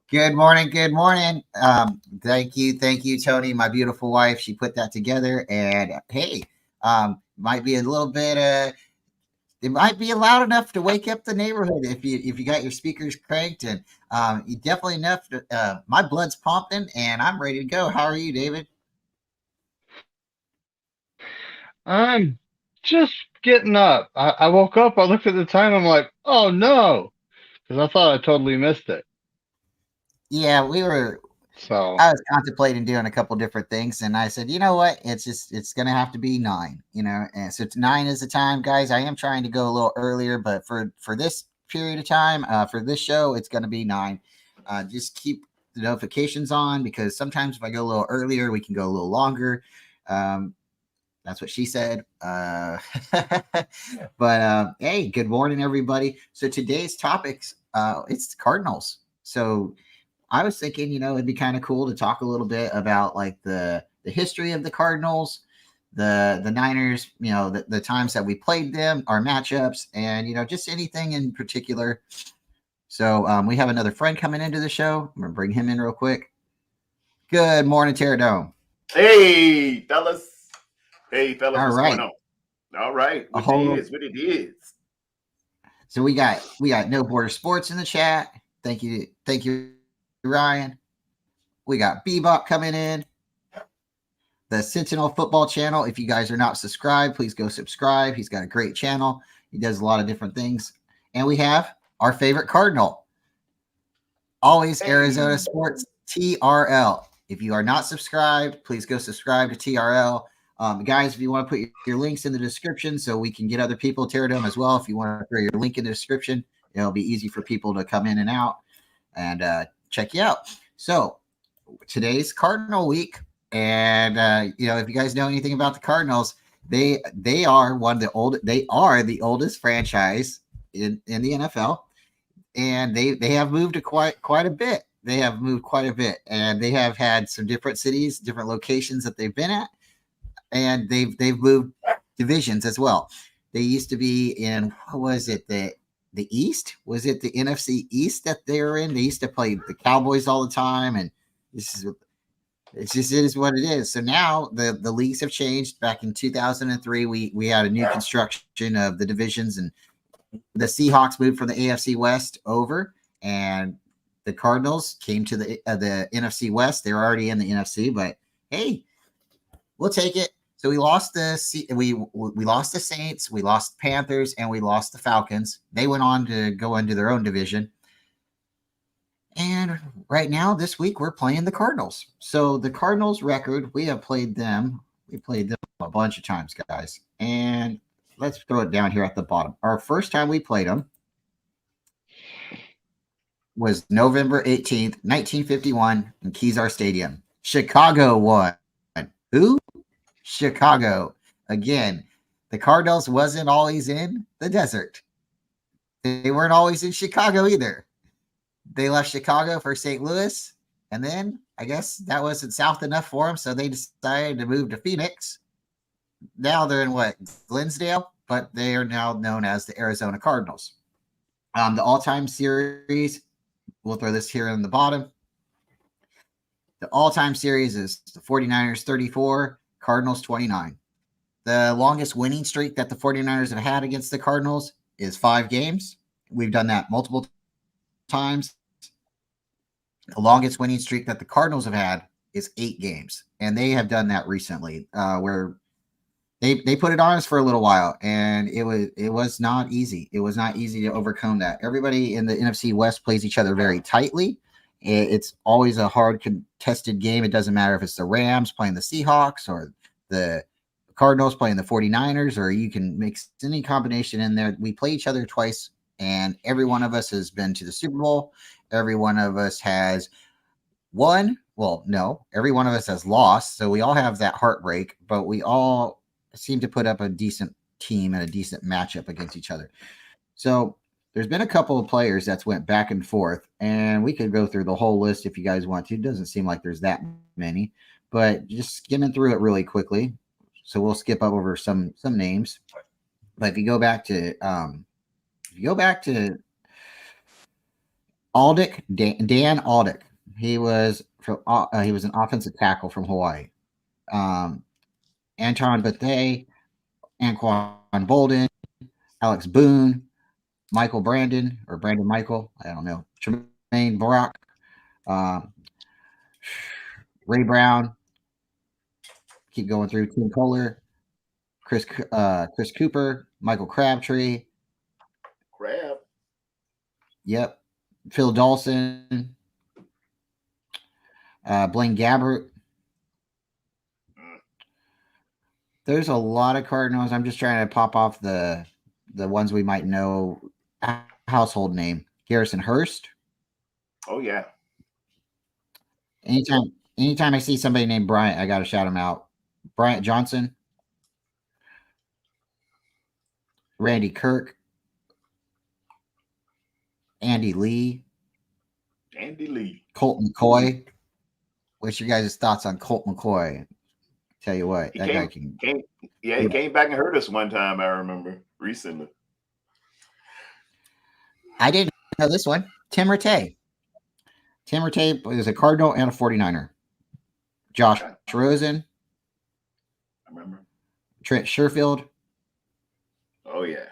Good morning. Good morning. Thank you, Tony, my beautiful wife. She put that together, and hey, might be a little bit. It might be loud enough to wake up the neighborhood if you got your speakers cranked, and you definitely enough. My blood's pumping, and I'm ready to go. How are you, David? I'm just getting up. I woke up, I looked at the time, I'm like, oh no, because I thought I totally missed it. Yeah, we were. So, I was contemplating doing a couple different things, and I said, you know what? It's gonna have to be 9. And so 9 is the time, guys. I am trying to go a little earlier, but for this period of time, for this show, it's gonna be 9. Just keep the notifications on because sometimes if I go a little earlier, we can go a little longer. Um, that's what she said. But hey, good morning, everybody. So today's topics, it's the Cardinals. So I was thinking, it'd be kind of cool to talk a little bit about like the history of the Cardinals, the Niners, the times that we played them, our matchups, and just anything in particular. So we have another friend coming into the show. I'm gonna bring him in real quick. Good morning, Terradome. Hey, fellas. Hey, fellas, All what's going right, on? All right, a what it whole. is, what it is. So we got No Border Sports in the chat. Thank you, Ryan. We got Bebop coming in. The Sentinel Football Channel. If you guys are not subscribed, please go subscribe. He's got a great channel. He does a lot of different things. And we have our favorite Cardinal, always Arizona Hey. Sports TRL. If you are not subscribed, please go subscribe to TRL. Guys, if you want to put your links in the description so we can get other people Terradome as well, if you want to throw your link in the description, it'll be easy for people to come in and out and check you out. So today's Cardinal week, and if you guys know anything about the Cardinals, they are one of the old. They are the oldest franchise in the NFL, and they have moved to quite a bit. They have moved quite a bit, and they have had some different cities, different locations that they've been at, and they've moved divisions as well. They used to be in what was it the East? Was it the NFC East that they were in? They used to play the Cowboys all the time, and this is it is what it is. So now the leagues have changed. Back in 2003, we had a new construction of the divisions, and the Seahawks moved from the AFC West over, and the Cardinals came to the NFC West. They were already in the NFC, but hey, we'll take it. So we lost the Saints, we lost the Panthers, and we lost the Falcons. They went on to go into their own division. And right now, this week, we're playing the Cardinals. So the Cardinals record, we have played them. We played them a bunch of times, guys. And let's throw it down here at the bottom. Our first time we played them was November 18th, 1951 in Kezar Stadium. Chicago won. Who? Chicago. Again, the Cardinals wasn't always in the desert. They weren't always in Chicago either. They left Chicago for St. Louis, and then I guess that wasn't south enough for them, so they decided to move to Phoenix. Now they're in what, Glensdale, but they are now known as the Arizona Cardinals. The all-time series, we'll throw this here in the bottom. The all-time series is the 49ers 34, Cardinals 29. The longest winning streak that the 49ers have had against the Cardinals is 5 games. We've done that multiple times. The longest winning streak that the Cardinals have had is 8 games, and they have done that recently, where they put it on us for a little while, and it was not easy. It was not easy to overcome that. Everybody in the NFC West plays each other very tightly. It's always a hard contested game. It doesn't matter if it's the Rams playing the Seahawks or the Cardinals playing the 49ers, or you can mix any combination in there. We play each other twice, and every one of us has been to the Super Bowl. Every one of us has won. Well, no, every one of us has lost. So we all have that heartbreak, but we all seem to put up a decent team and a decent matchup against each other. So there's been a couple of players that's went back and forth, and we could go through the whole list if you guys want to. It doesn't seem like there's that many, but just skimming through it really quickly. So we'll skip over some names. But if you go back to Dan Aldick. He was he was an offensive tackle from Hawaii. Anton Bethea, Anquan Bolden, Alex Boone, Michael Brandon or Brandon Michael. I don't know. Tremaine Brock, um, Ray Brown. Keep going through. Tim Kohler, Chris Cooper, Michael Crabtree. Crab. Yep. Phil Dawson, Blaine Gabbert. There's a lot of Cardinals. I'm just trying to pop off the ones we might know. Household name. Garrison Hurst. Oh yeah. Anytime I see somebody named Bryant, I got to shout him out. Bryant Johnson, Randy Kirk, Andy Lee, Colt McCoy. What's your guys' thoughts on Colt McCoy? Tell you what, guy can. He came back and hurt us one time. I remember recently. I didn't know this one. Tim Rattay. Tim Rattay is a Cardinal and a 49er. Josh Rosen. I remember. Trent Sherfield. Oh yeah.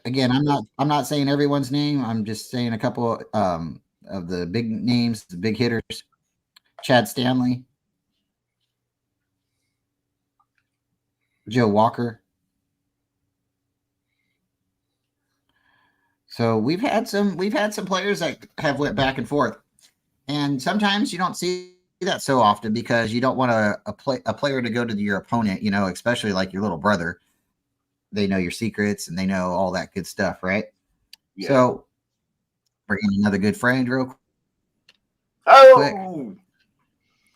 Again, I'm not saying everyone's name. I'm just saying a couple of the big names, the big hitters. Chad Stanley. Joe Walker. So we've had some players that have went back and forth, and sometimes you don't see that so often because you don't want a player to go to your opponent, especially like your little brother. They know your secrets and they know all that good stuff, right? Yeah. So bring in another good friend real quick.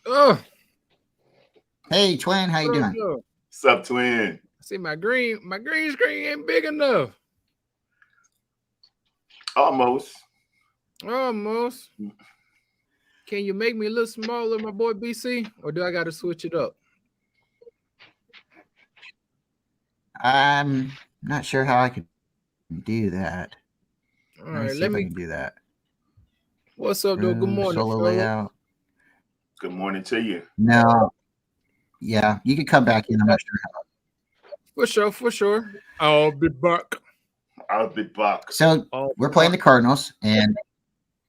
Oh. Hey, twin, how you doing? What's up, twin? See, my green screen ain't big enough. Almost. Can you make me a little smaller, my boy BC? Or do I got to switch it up? I'm not sure how I can do that. All right, let me do that. What's up, though? Good morning, solo layout. Good morning to you. No. Yeah, you can come back in. I'm not sure how. For sure. I'll be back. So we're playing the Cardinals, and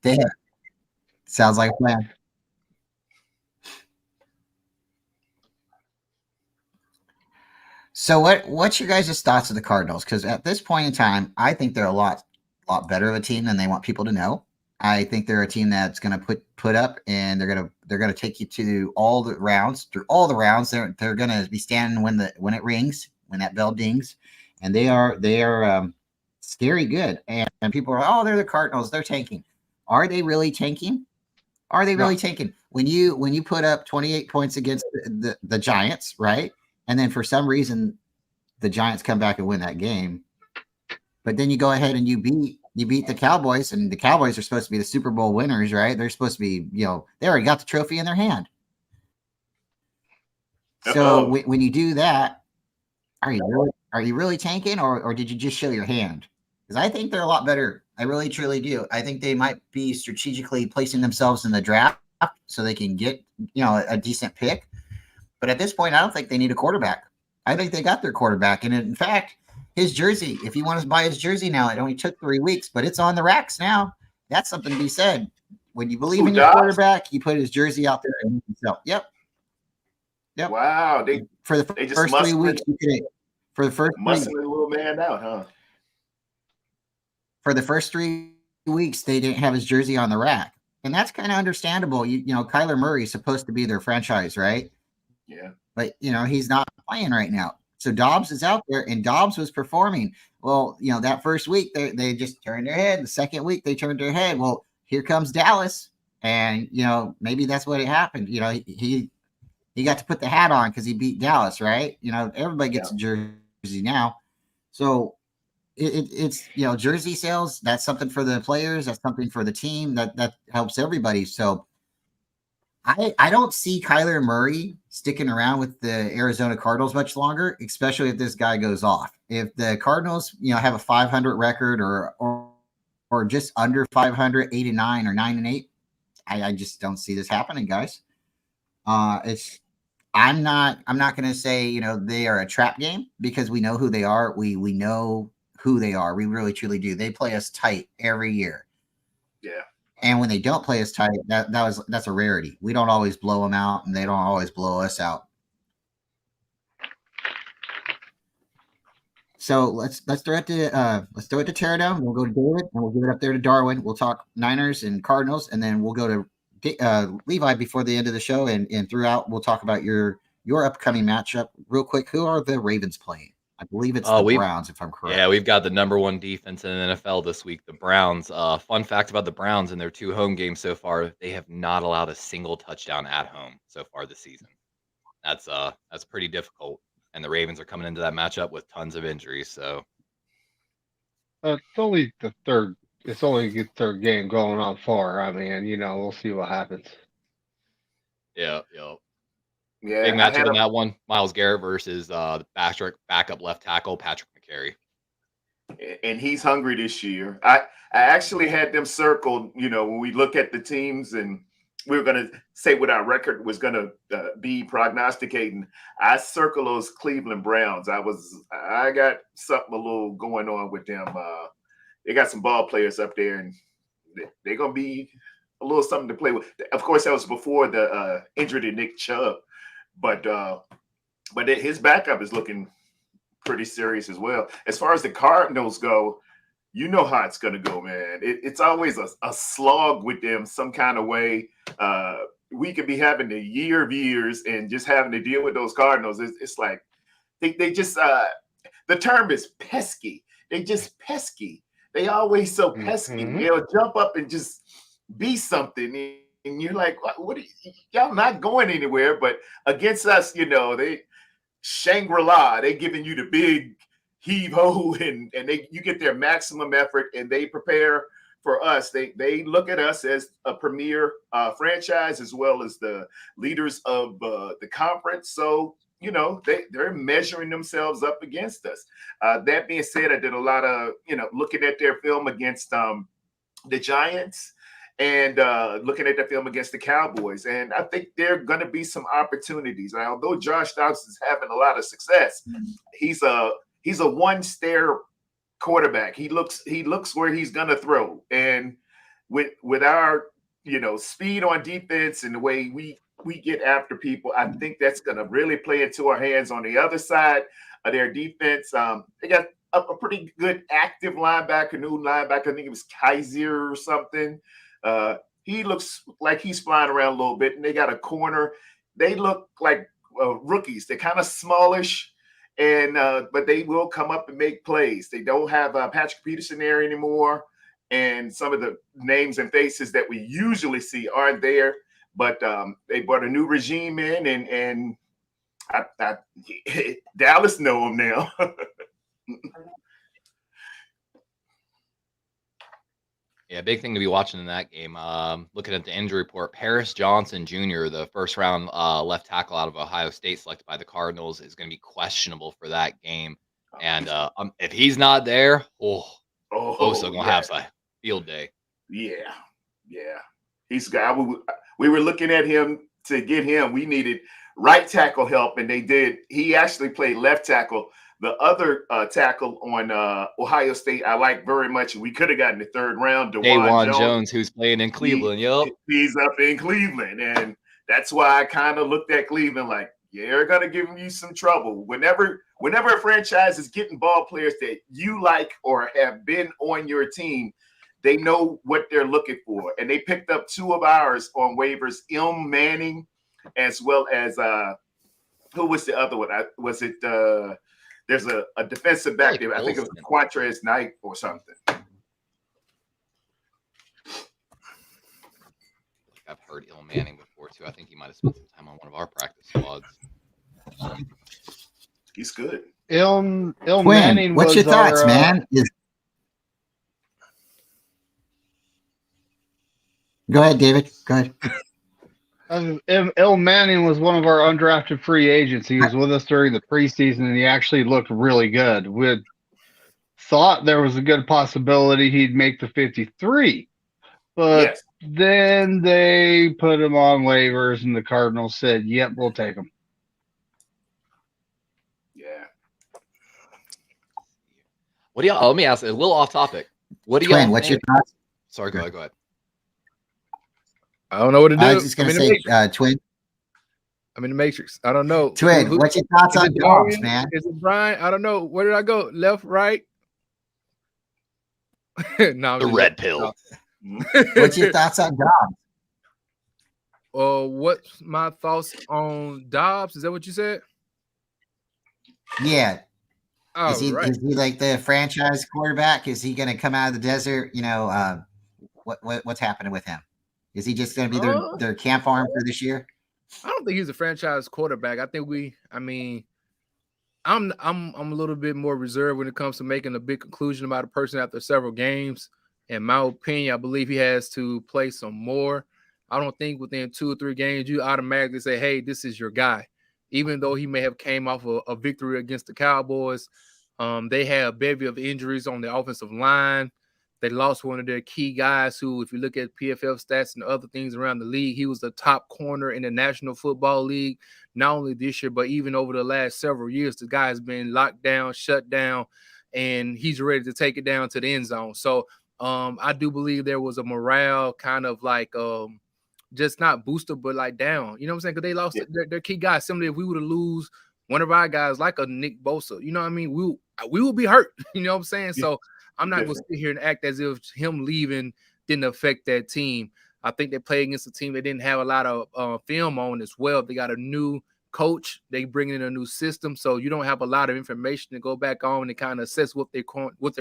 they have. Sounds like a plan. So what's your guys' thoughts of the Cardinals? Because at this point in time, I think they're a lot better of a team than they want people to know. I think they're a team that's going to put up, and they're going to take you to all the rounds. Through all the rounds, they're going to be standing when it rings, when that bell dings, and they are scary good. And people are, they're the Cardinals, they're tanking. Are they really tanking? Are they really tanking? When you put up 28 points against the Giants, right? And then for some reason, the Giants come back and win that game. But then you go ahead and you beat the Cowboys, and the Cowboys are supposed to be the Super Bowl winners, right? They're supposed to be, they already got the trophy in their hand. So when you do that, are you really tanking, or did you just show your hand? Because I think they're a lot better. I really, truly do. I think they might be strategically placing themselves in the draft so they can get, a decent pick. But at this point, I don't think they need a quarterback. I think they got their quarterback. And in fact, his jersey, if you want to buy his jersey now, it only took 3 weeks, but it's on the racks now. That's something to be said. When you believe in your quarterback, you put his jersey out there and you can sell. Yep. Wow. For the first 3 weeks, for the first muscling the little man out, huh? For the first 3 weeks, they didn't have his jersey on the rack. And that's kind of understandable. Kyler Murray is supposed to be their franchise, right? Yeah. But, he's not playing right now. So Dobbs is out there, and Dobbs was performing. Well, that first week, they just turned their head. The second week, they turned their head. Well, here comes Dallas. And, maybe that's what happened. He got to put the hat on because he beat Dallas, right? Everybody gets a jersey now. So it's jersey sales. That's something for the players. That's something for the team. That helps everybody. So I don't see Kyler Murray sticking around with the Arizona Cardinals much longer, especially if this guy goes off. If the Cardinals, have a 500 record or or just under 500, 8-9 or 9-8. I just don't see this happening, guys. It's I'm not going to say they are a trap game because we know who they are. We know who they are. We really truly do. They play us tight every year. Yeah. And when they don't play us tight, that's a rarity. We don't always blow them out, and they don't always blow us out. So let's throw it to Teardown. We'll go to David, and we'll give it up there to Darwin. We'll talk Niners and Cardinals, and then we'll go to Levi before the end of the show, and throughout we'll talk about your upcoming matchup real quick. Who are the Ravens playing? I believe it's the Browns, if I'm correct. Yeah, we've got the number one defense in the NFL this week, the Browns. Fun fact about the Browns in their 2 home games so far, they have not allowed a single touchdown at home so far this season. That's pretty difficult. And the Ravens are coming into that matchup with tons of injuries. So it's only the third game going on far. I mean, we'll see what happens. Yeah. Yeah. Big matchup in that one. Myles Garrett versus the backup left tackle, Patrick McCary. And he's hungry this year. I actually had them circled, when we look at the teams and we were going to say what our record was going to be prognosticating. I circle those Cleveland Browns. I got something a little going on with them. They got some ball players up there, and they're going to be a little something to play with. Of course, that was before the injury to Nick Chubb, but his backup is looking pretty serious as well. As far as the Cardinals go, you know how it's going to go, man. It's always a slog with them some kind of way. We could be having a year of years and just having to deal with those Cardinals. It's like they just the term is pesky. They just pesky. They always so pesky. Mm-hmm. They'll jump up and just be something. And you're like, what y'all not going anywhere. But against us, they Shangri-La, they giving you the big heave-ho, and you get their maximum effort, and they prepare for us. They look at us as a premier franchise as well as the leaders of the conference. So, they're measuring themselves up against us. That being said, I did a lot of, looking at their film against the Giants and looking at the film against the Cowboys. And I think there are going to be some opportunities. Now, although Josh Dobbs is having a lot of success, he's a one-stare quarterback. He looks where he's going to throw. And with our, speed on defense and the way we get after people, I think that's going to really play into our hands. On the other side of their defense, they got a pretty good active linebacker, new linebacker. I think it was Kaiser or something. He looks like he's flying around a little bit, and they got a corner. They look like rookies. They're kind of smallish, and but they will come up and make plays. They don't have Patrick Peterson there anymore, and some of the names and faces that we usually see aren't there. But they brought a new regime in, and I Dallas know him now. Yeah, big thing to be watching in that game. Looking at the injury report, Paris Johnson Jr., the first round left tackle out of Ohio State, selected by the Cardinals, is going to be questionable for that game. And if he's not there, Bosa gonna have a field day. Yeah. He's got. We were looking at him to get him. We needed right tackle help, and they did. He actually played left tackle. The other tackle on Ohio State, I like very much. We could have gotten the third round. DeJuan Jones, who's playing in Cleveland. He's up in Cleveland, and that's why I kind of looked at Cleveland like, yeah, they're gonna give you some trouble. Whenever a franchise is getting ball players that you like or have been on your team, they know what they're looking for, and they picked up 2 of ours on waivers, Ilm Manning, as well as who was the other one? Was it? There's a defensive back there. I think it was Quantrez Knight or something. I've heard Ilm Manning before too. I think he might have spent some time on one of our practice squads. He's good. Ilm Quinn, Manning. what's your thoughts, man? Go ahead, David. Go ahead. Ilm Manning was one of our undrafted free agents. He was with us during the preseason, and he actually looked really good. thought there was a good possibility he'd make the 53. But Yes. then they put him on waivers, and the Cardinals said, "Yep, we'll take him." Yeah. What do y'all? Let me ask a little off topic. What do y'all Twin, what's your think? thoughts? Sorry, go ahead. Go ahead. I don't know what to do. I was just I'm gonna in the say, Matrix. Twin, I'm in the Matrix. I don't know. Twin, what's your thoughts is on it Dobbs, Darian? man? Is it Brian? I don't know. Where did I go? Left, right? No, The red pill. What's your thoughts on Dobbs? What's my thoughts on Dobbs? Is that what you said? Yeah. Oh, Is he like the franchise quarterback? Is he going to come out of the desert? You know, what's happening with him? Is he just going to be their camp arm for this year? I don't think he's a franchise quarterback. I think I'm a little bit more reserved when it comes to making a big conclusion about a person after several games. In my opinion, I believe he has to play some more. I don't think within 2 or 3 games you automatically say, "Hey, this is your guy." Even though he may have came off a victory against the Cowboys, they had a bevy of injuries on the offensive line. They lost one of their key guys who, if you look at PFF stats and other things around the league, he was the top corner in the National Football League, not only this year, but even over the last several years. The guy has been locked down, shut down, and he's ready to take it down to the end zone. So I do believe there was a morale kind of like just not booster, but like down. You know what I'm saying? Because they lost their key guys. Similarly, if we were to lose one of our guys like a Nick Bosa, you know what I mean? We will be hurt. You know what I'm saying? So I'm not going to sit here and act as if him leaving didn't affect that team. I think they played against a team that didn't have a lot of film on as well. They got a new coach. They bring in a new system, so you don't have a lot of information to go back on and kind of assess what they're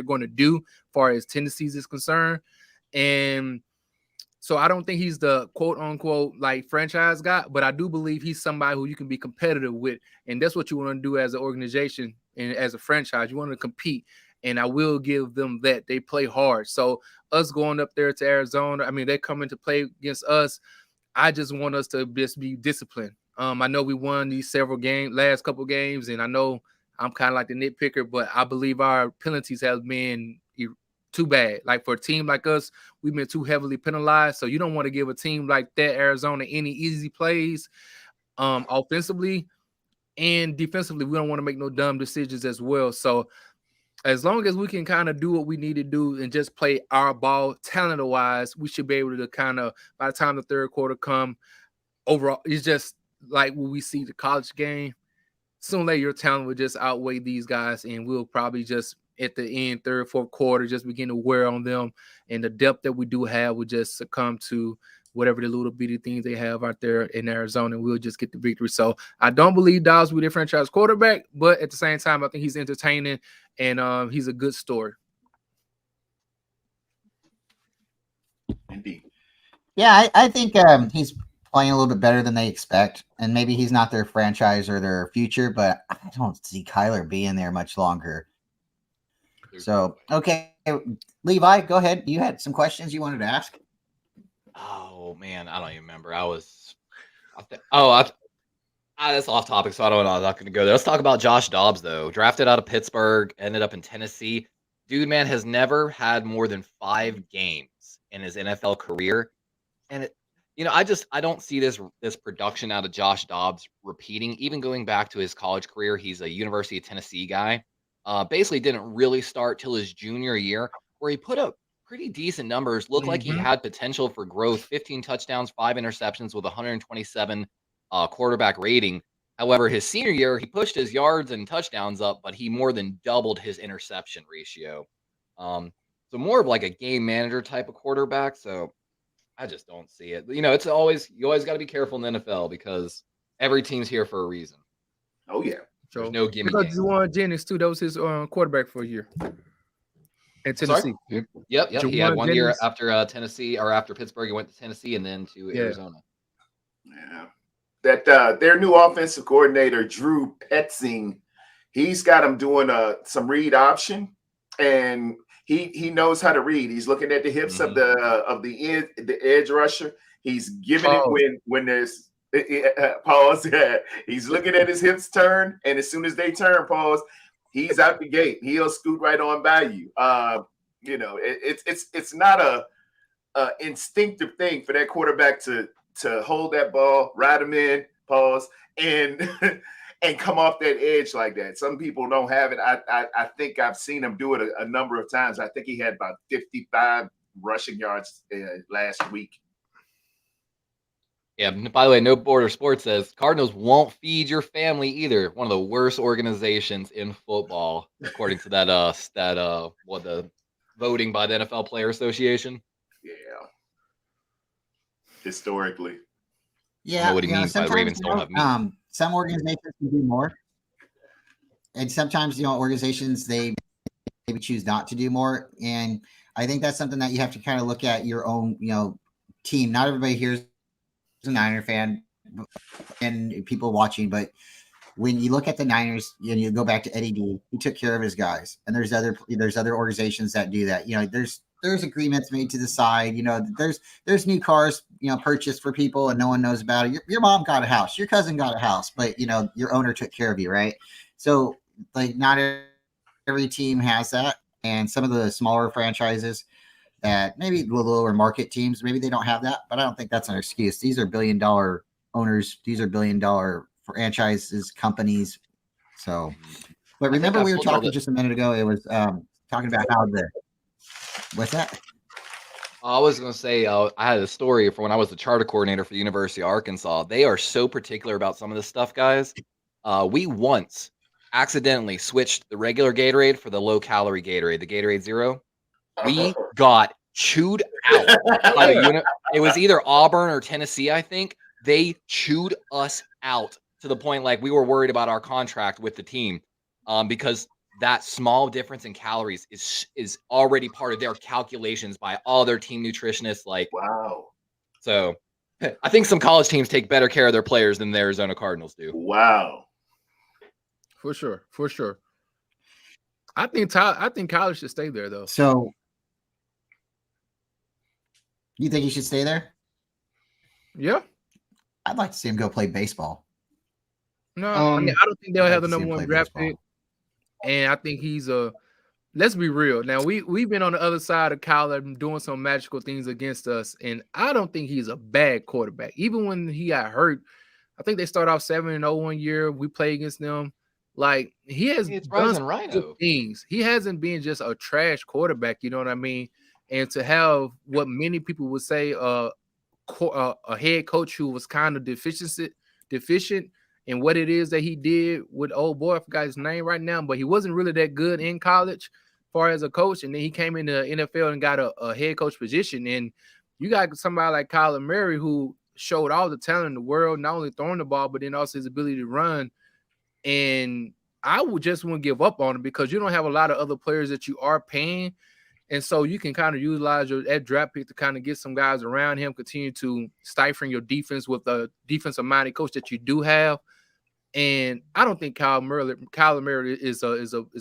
going to do as far as tendencies is concerned. And so I don't think he's the quote unquote like franchise guy, but I do believe he's somebody who you can be competitive with. And that's what you want to do as an organization and as a franchise. You want to compete. And I will give them that. They play hard. So us going up there to Arizona, I mean, they're coming to play against us. I just want us to just be disciplined. I know we won these last couple games, and I know I'm kind of like the nitpicker, but I believe our penalties have been too bad. Like for a team like us, we've been too heavily penalized. So you don't want to give a team like that, Arizona, any easy plays offensively and defensively. We don't want to make no dumb decisions as well. So as long as we can kind of do what we need to do and just play our ball talent-wise, we should be able to kind of, by the time the third quarter come, overall, it's just like when we see the college game, sooner or later your talent will just outweigh these guys, and we'll probably just at the end, third, fourth quarter, just begin to wear on them, and the depth that we do have will just succumb to whatever the little bitty things they have out there in Arizona, and we'll just get the victory. So I don't believe Dobbs will be their franchise quarterback, but at the same time, I think he's entertaining, and he's a good story. Indeed. Yeah, I think he's playing a little bit better than they expect, and maybe he's not their franchise or their future, but I don't see Kyler being there much longer. So, okay, Levi, go ahead. You had some questions you wanted to ask? Oh man, I don't even remember. That's off topic, so I'm not going to go there. Let's talk about Josh Dobbs, though. Drafted out of Pittsburgh, ended up in Tennessee. Dude, man, has never had more than 5 games in his NFL career, and I don't see this production out of Josh Dobbs repeating. Even going back to his college career, he's a University of Tennessee guy. Basically didn't really start till his junior year, where he put up pretty decent numbers. Looked like he had potential for growth. 15 touchdowns, 5 interceptions with 127 quarterback rating. However, his senior year, he pushed his yards and touchdowns up, but he more than doubled his interception ratio. So more of like a game manager type of quarterback. So I just don't see it. You always got to be careful in the NFL because every team's here for a reason. Oh yeah. There's no gimme. Because Juwan Jennings too, that was his quarterback for a year in Tennessee. Sorry? Yep. He had 1 year after Tennessee, or after Pittsburgh. He went to Tennessee and then to Arizona. Yeah. That their new offensive coordinator, Drew Petzing, he's got him doing some read option, and he knows how to read. He's looking at the hips of the edge rusher. He's giving it when there's pause. He's looking at his hips turn, and as soon as they turn, pause. he's out the gate. He'll scoot right on by you. It's not a instinctive thing for that quarterback to hold that ball, ride him in, pause, and and come off that edge like that. Some people don't have it. I think I've seen him do it a number of times. I think he had about 55 rushing yards last week. Yeah, by the way, No Border Sports says Cardinals won't feed your family either. One of the worst organizations in football, according to that the voting by the NFL Player Association. Yeah. Historically. I don't know what he means by Ravens don't have meat. Some organizations can do more. And sometimes, organizations, they maybe choose not to do more. And I think that's something that you have to kind of look at your own, team. Not everybody here is a Niner fan and people watching, but when you look at the Niners and you go back to Eddie D, he took care of his guys. And there's other organizations that do that. There's agreements made to the side. There's new cars, purchased for people and no one knows about it. Your mom got a house, your cousin got a house, but your owner took care of you, right? So like not every team has that. And some of the smaller franchises that maybe the lower market teams, maybe they don't have that, but I don't think that's an excuse. These are $1 billion owners. These are $1 billion franchises, companies. So, but remember we were talking just a minute ago, it was talking about how what's that? I was going to say, I had a story from when I was the charter coordinator for the University of Arkansas. They are so particular about some of this stuff, guys. We once accidentally switched the regular Gatorade for the low-calorie Gatorade, the Gatorade Zero. We got chewed out by the unit. It was either Auburn or Tennessee, I think. They chewed us out to the point like we were worried about our contract with the team because that small difference in calories is already part of their calculations by all their team nutritionists. Like, wow. So I think some college teams take better care of their players than the Arizona Cardinals do. Wow. For sure. I think college should stay there though. So you think he should stay there? Yeah. I'd like to see him go play baseball. No, I don't think they'll have the number one draft pick. And I think he's let's be real. Now we've been on the other side of Kyler doing some magical things against us, and I don't think he's a bad quarterback. Even when he got hurt, I think they started off 7-0 one year. We played against them. Like he has done good things. He hasn't been just a trash quarterback. You know what I mean? And to have what many people would say a head coach who was kind of deficient in what it is that he did with old boy. I forgot his name right now, but he wasn't really that good in college as far as a coach. And then he came into the NFL and got a head coach position. And you got somebody like Kyler Murray who showed all the talent in the world, not only throwing the ball, but then also his ability to run. And I would just want to give up on him because you don't have a lot of other players that you are paying. And so you can kind of utilize that draft pick to kind of get some guys around him, continue to stifle your defense with the defensive-minded coach that you do have. And I don't think Kyler Murray is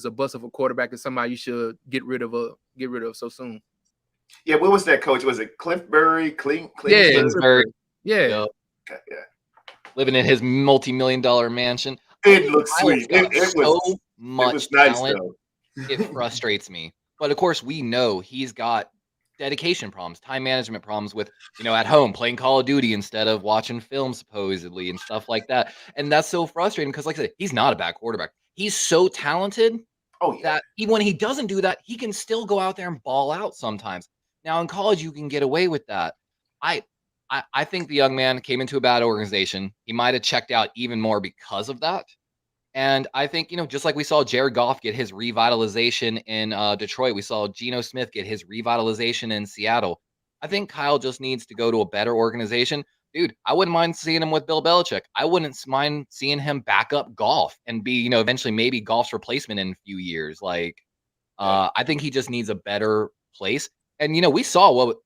a bust of a quarterback and somebody you should get rid of so soon. Yeah, what was that coach? Was it Cliffbury? Cliffbury. Yeah. Okay, yeah. Living in his multi-million-dollar mansion. It looks sweet. It was nice, talent. though. It frustrates me. But of course, we know he's got dedication problems, time management problems with, at home playing Call of Duty instead of watching film supposedly and stuff like that. And that's so frustrating because, like I said, he's not a bad quarterback. He's so talented that even when he doesn't do that, he can still go out there and ball out sometimes. Now in college, you can get away with that. I think the young man came into a bad organization. He might have checked out even more because of that. And I think, just like we saw Jared Goff get his revitalization in Detroit, we saw Geno Smith get his revitalization in Seattle. I think Kyle just needs to go to a better organization. Dude, I wouldn't mind seeing him with Bill Belichick. I wouldn't mind seeing him back up Goff and be, eventually maybe Goff's replacement in a few years. I think he just needs a better place. And, we saw what,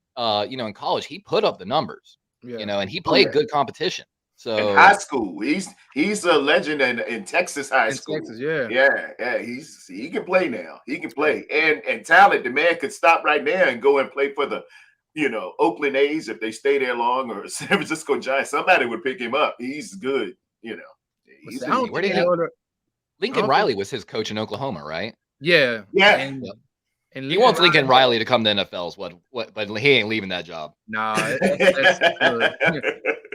in college, he put up the numbers, and he played good competition. So in high school, he's a legend in Texas high school. Texas, yeah. He can play now. He can play and talent. The man could stop right now and go and play for the, Oakland A's if they stay there long, or San Francisco Giants. Somebody would pick him up. He's good. I don't Lincoln Okay. Riley was his coach in Oklahoma, right? Yeah. Yeah. And, Yep. and He Lincoln wants Lincoln Riley- Riley to come to NFL's what, but he ain't leaving that job. Nah, that's look,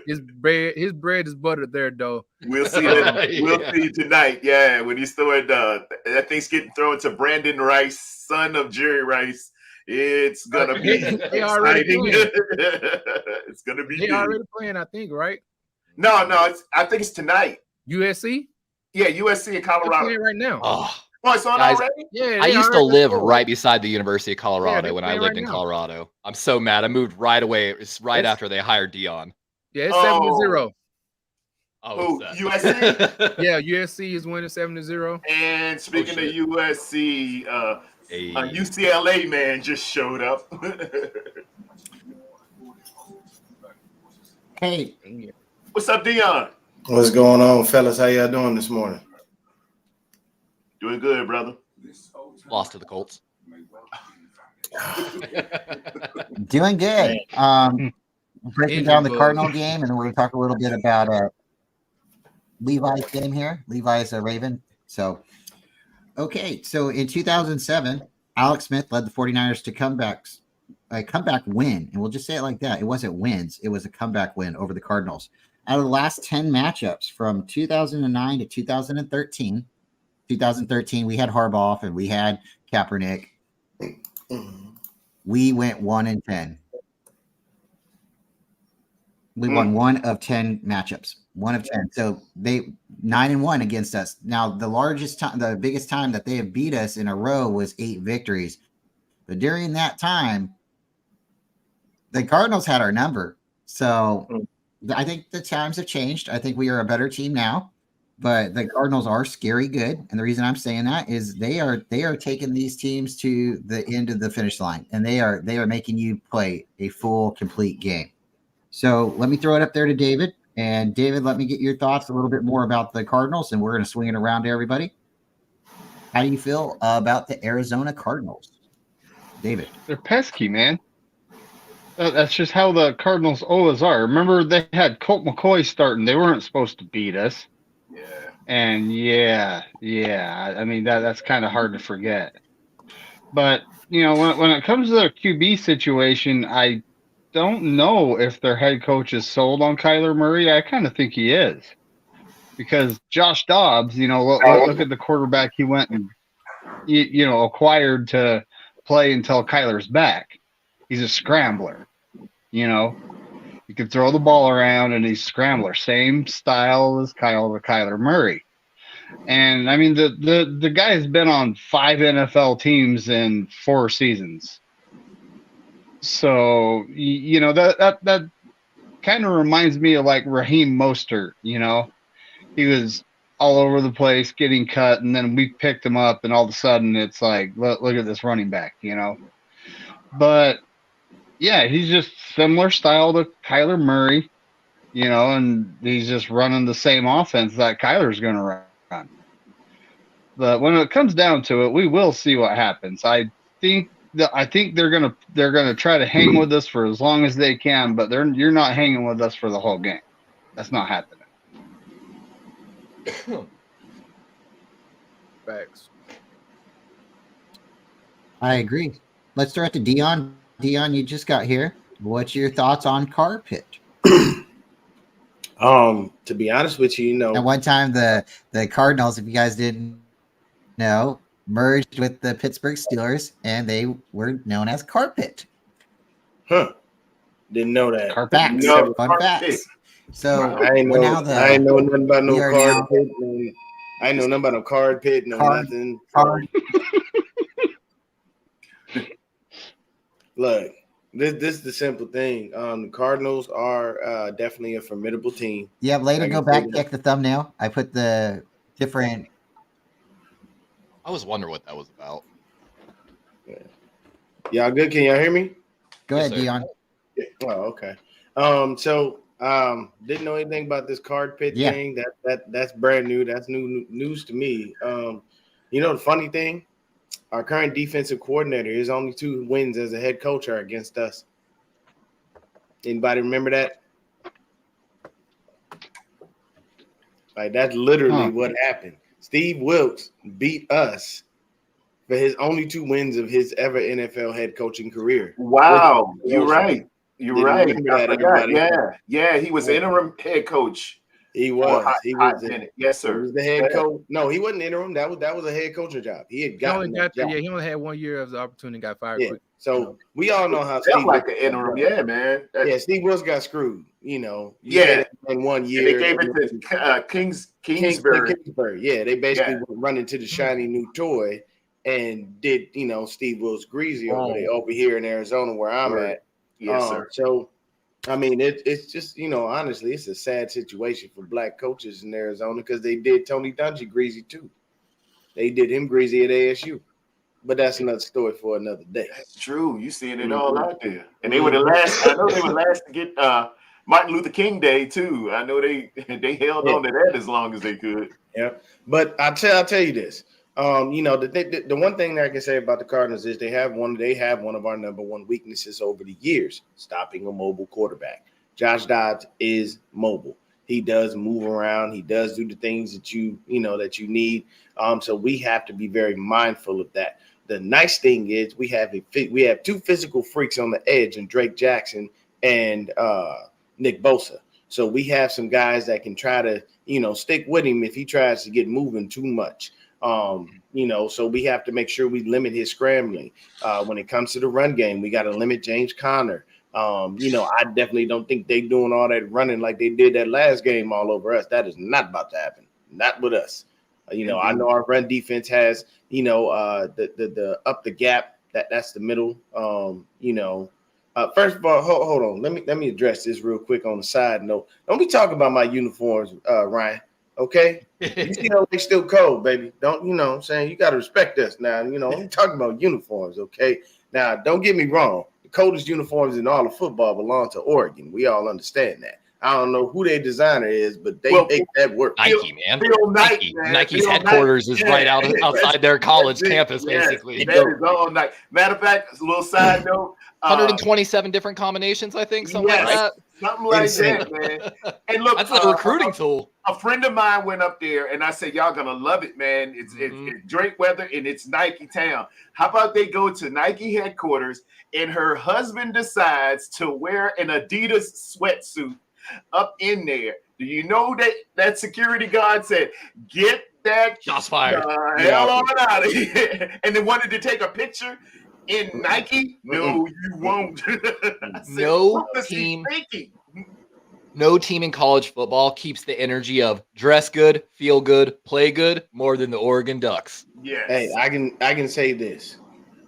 his bread is buttered there, though. We'll see that. We'll Yeah. see tonight. Yeah, when he's throwing that thing's getting thrown to Brandon Rice, son of Jerry Rice. It's gonna be They already exciting. playing. It's gonna be They big. already playing, I think, right? No, I think it's tonight. USC? Yeah, USC in They're Colorado. playing right now. Oh, Oh, it's on Guys, already? Yeah, I they used to already live scored. right beside the University of they're Colorado when I playing lived right in now. Colorado. I'm so mad. I moved right away. It's right It's- after they hired Dion. Yeah, it's Oh. 7-0. Oh, Who, it's USC? that. Yeah, USC is winning 7-0. And speaking of shit. USC, Hey. a UCLA man just showed up. Hey, What's up, Dion? What's going on, fellas? How y'all doing this morning? Doing good, brother. Lost to the Colts. doing good. Breaking Injury down the bug. Cardinal game, and we're going to talk a little bit about Levi's game here. Levi's a Raven. So in 2007, Alex Smith led the 49ers to a comeback win. And we'll just say it like that. It wasn't wins. It was a comeback win over the Cardinals. Out of the last 10 matchups from 2009 to 2013, we had Harbaugh and we had Kaepernick. We went 1-10. We won 1 of 10 matchups. 1 of 10. So they 9-1 against us. Now the biggest time that they have beat us in a row was 8 victories. But during that time, the Cardinals had our number. So I think the times have changed. I think we are a better team now. But the Cardinals are scary good, and the reason I'm saying that is they are taking these teams to the end of the finish line, and they are making you play a full, complete game. So let me throw it up there to David. And David, let me get your thoughts a little bit more about the Cardinals, and we're going to swing it around to everybody. How do you feel about the Arizona Cardinals? David. They're pesky, man. That's just how the Cardinals always are. Remember, they had Colt McCoy starting. They weren't supposed to beat us. Yeah. And yeah. I mean, that's kind of hard to forget. But, when it comes to their QB situation, I don't know if their head coach is sold on Kyler Murray. I kind of think he is. Because Josh Dobbs, look at the quarterback he went and, acquired to play until Kyler's back. He's a scrambler, He can throw the ball around and he's a scrambler. Same style as Kyler Murray. And I mean, the guy has been on 5 NFL teams in 4 seasons. So, that kind of reminds me of like Raheem Mostert, he was all over the place getting cut, and then we picked him up, and all of a sudden it's like, look at this running back, But yeah, he's just similar style to Kyler Murray, and he's just running the same offense that Kyler's going to run. But when it comes down to it, we will see what happens. I think they're gonna try to hang with us for as long as they can, but you're not hanging with us for the whole game. That's not happening. Facts. I agree. Let's start to Dion. Dion, you just got here. What's your thoughts on Carpet? To be honest with you, At one time, the Cardinals, if you guys didn't know, merged with the Pittsburgh Steelers, and they were known as Carpet. didn't know that. Facts. No, Fun Carpet. facts. So I ain't know nothing about no we are card now- pit. I ain't know nothing about no card pit, nothing. Look, this is the simple thing. The Cardinals are definitely a formidable team. Yeah, later I go can back, say that. check the thumbnail. I put the different. I was wondering what that was about. Y'all good? Can y'all hear me? Go Yes, ahead, sir. Dion. Oh, okay. Didn't know anything about this card pit Yeah. thing. That's brand new. That's new news to me. The funny thing, our current defensive coordinator, his only 2 wins as a head coach are against us. Anybody remember that? Like, that's literally what happened. Steve Wilkes beat us for his only 2 wins of his ever NFL head coaching career. Wow, you're right. You're Did you right. remember I that, forgot. everybody? Yeah. He was Yeah. interim head coach. He for a was. He hot was. minute. Yes, He sir. was the head coach. No, he wasn't interim. That was a head coaching job. He had gotten that job. Yeah, he only had 1 year of the opportunity and got fired Yeah. quick. So we all know how Felt Steve like Wilkes an interim. Yeah, man. Yeah, Steve Wilkes got screwed. You know. Yeah. In 1 And year. they gave it to Kingsbury. Kingsbury. Yeah, they basically went running to the shiny new toy and did, Steve Wilkes greasy over here in Arizona where I'm at. Yes, sir. So, I mean, it's just, honestly, it's a sad situation for black coaches in Arizona because they did Tony Dungy greasy too. They did him greasy at ASU. But that's another story for another day. That's true. You seeing it all out there. And they were the last. I know they were last to get Martin Luther King Day too. I know they held on to that as long as they could. Yeah. But I'll tell you this. The one thing that I can say about the Cardinals is they have one of our number one weaknesses over the years, stopping a mobile quarterback. Josh Dobbs is mobile. He does move around. He does do the things that you need. So we have to be very mindful of that. The nice thing is we have 2 physical freaks on the edge, and Drake Jackson and Nick Bosa. So we have some guys that can try to stick with him if he tries to get moving too much. So we have to make sure we limit his scrambling. When it comes to the run game, we got to limit James Conner. I definitely don't think they doing all that running like they did that last game all over us. That is not about to happen. Not with us. I know our run defense has, the up the gap. That's the middle. First of all, hold on. Let me address this real quick on the side note. Don't be talking about my uniforms, Ryan. Okay, you see how they still cold, baby. Don't I'm saying you got to respect us now. I'm talking about uniforms. Okay, now don't get me wrong. The coldest uniforms in all of football belong to Oregon. We all understand that. I don't know who their designer is, but they make that work. Nike, man. Nike's headquarters is right outside their college campus, basically. That is all Nike. Matter of fact, a little side note. 127 different combinations, I think, something like that. Something like that, man. And look, that's a recruiting tool. A friend of mine went up there, and I said, "Y'all gonna love it, man. It's Drake weather, and it's Nike town. How about they go to Nike headquarters, and her husband decides to wear an Adidas sweatsuit up in there? Do you know that security guard said, "Get that shots fired, hell on out of here," and they wanted to take a picture in Nike? No, you won't. No team in college football keeps the energy of dress good, feel good, play good more than the Oregon Ducks. Yes. Hey, I can say this.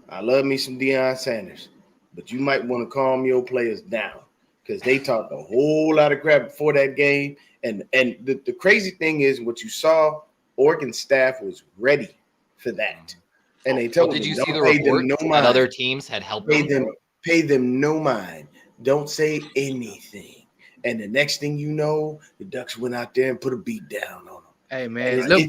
I love me some Deion Sanders, but you might want to calm your players down because they talked a whole lot of crap before that game. And the crazy thing is what you saw, Oregon staff was ready for that. And they told did them, you don't see the pay report them no that mind. other teams had helped them? Pay them no mind. Don't say anything. And the next thing you know, the Ducks went out there and put a beat down on them. Hey, man. They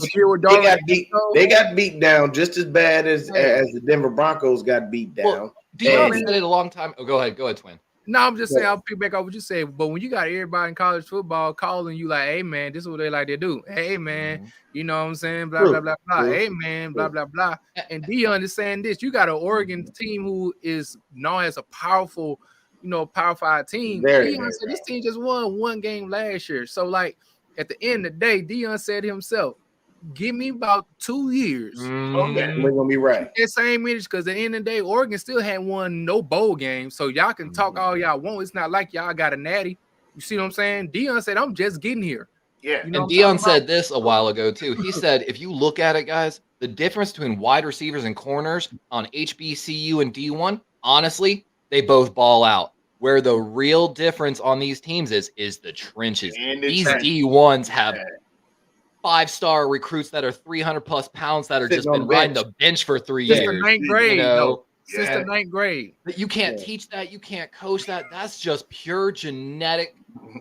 got beat down just as bad as the Denver Broncos got beat down. Well, Deion said it a long time. Oh, go ahead, Twin. No, I'm just saying, I'll pick back up what you said. But when you got everybody in college football calling you like, "Hey, man, this is what they like to do. Hey, man, you know what I'm saying? Blah, blah, blah, blah. Hey, man, blah, blah, blah." And Deion is saying this. You got an Oregon team who is known as a powerful, Power 5 team. Deion said this team just won 1 game last year. So, like, at the end of the day, Deion said himself, give me about 2 years. Okay. We're gonna be right. That same minutes, because at the end of the day, Oregon still had won no bowl game. So y'all can talk all y'all want. It's not like y'all got a natty. You see what I'm saying? Deion said, I'm just getting here. Yeah. And Deion said this a while ago, too. He said, if you look at it, guys, the difference between wide receivers and corners on HBCU and D1, honestly, they both ball out. Where the real difference on these teams is the trenches. These D1s have 5-star recruits that are 300+ pounds that are just been riding the bench for 3 years. Since the 9th grade. Since the 9th grade. But you can't teach that. You can't coach that. That's just pure genetic.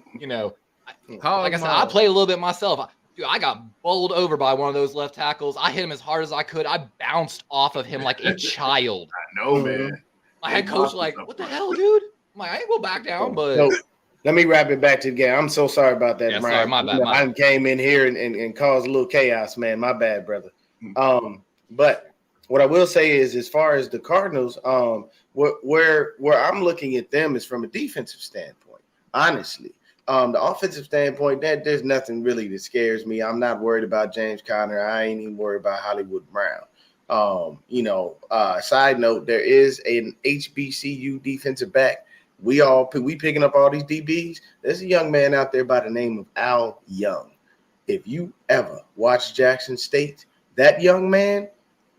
Like I said, I play a little bit myself. Dude, I got bowled over by one of those left tackles. I hit him as hard as I could. I bounced off of him like a child. I know, man. My head coach like, what the hell, dude? I'm like, I ain't go back down, but Let me wrap it back to the game. I'm so sorry about that, Yeah, Brian. sorry, my bad, my I bad. came in here and caused a little chaos, man. My bad, brother. But what I will say is, as far as the Cardinals, where I'm looking at them is from a defensive standpoint. Honestly, the offensive standpoint, that there's nothing really that scares me. I'm not worried about James Conner. I ain't even worried about Hollywood Brown. Side note, there is an HBCU defensive back. We picking up all these DBs. There's a young man out there by the name of Al Young. If you ever watched Jackson State, that young man,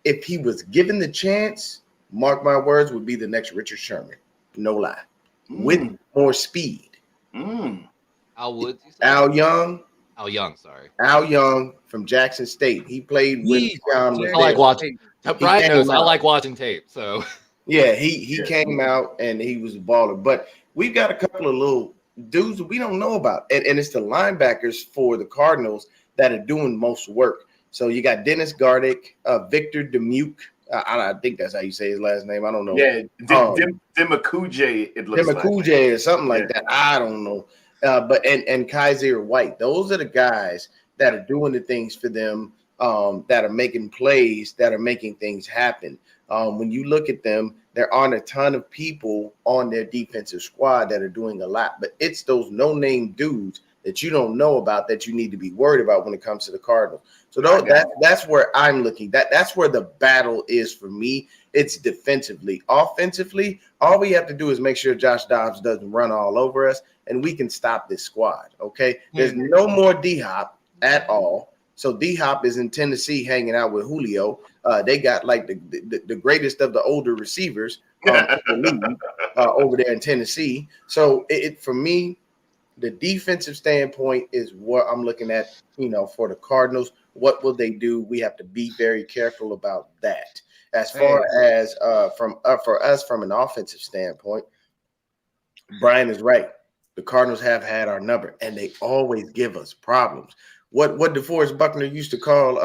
if he was given the chance, mark my words, would be the next Richard Sherman. No lie. With more speed. Al Woods, you said? Al Young. Al Young, sorry. Al Young from Jackson State. He played when John was I like there. watching. Brian knows I out. like watching tape. So Yeah, he came out and he was a baller. But we've got a couple of little dudes that we don't know about. And it's the linebackers for the Cardinals that are doing most work. So you got Dennis Gardick, Victor Demuke. I think that's how you say his last name. I don't know. Yeah, Demakuje, it looks like. Demakuje or something like that. I don't know. But Kaiser White. Those are the guys that are doing the things for them, that are making plays, that are making things happen. When you look at them, there aren't a ton of people on their defensive squad that are doing a lot, but it's those no-name dudes that you don't know about that you need to be worried about when it comes to the Cardinals. So that's where I'm looking. That's where the battle is for me. It's defensively. Offensively, all we have to do is make sure Josh Dobbs doesn't run all over us, and we can stop this squad, okay? There's no more D-Hop at all. So D-Hop is in Tennessee hanging out with Julio. They got like the greatest of the older receivers over there in Tennessee. So for me, the defensive standpoint is what I'm looking at, for the Cardinals. What will they do? We have to be very careful about that. As far as for us from an offensive standpoint, Brian is right. The Cardinals have had our number, and they always give us problems. What DeForest Buckner used to call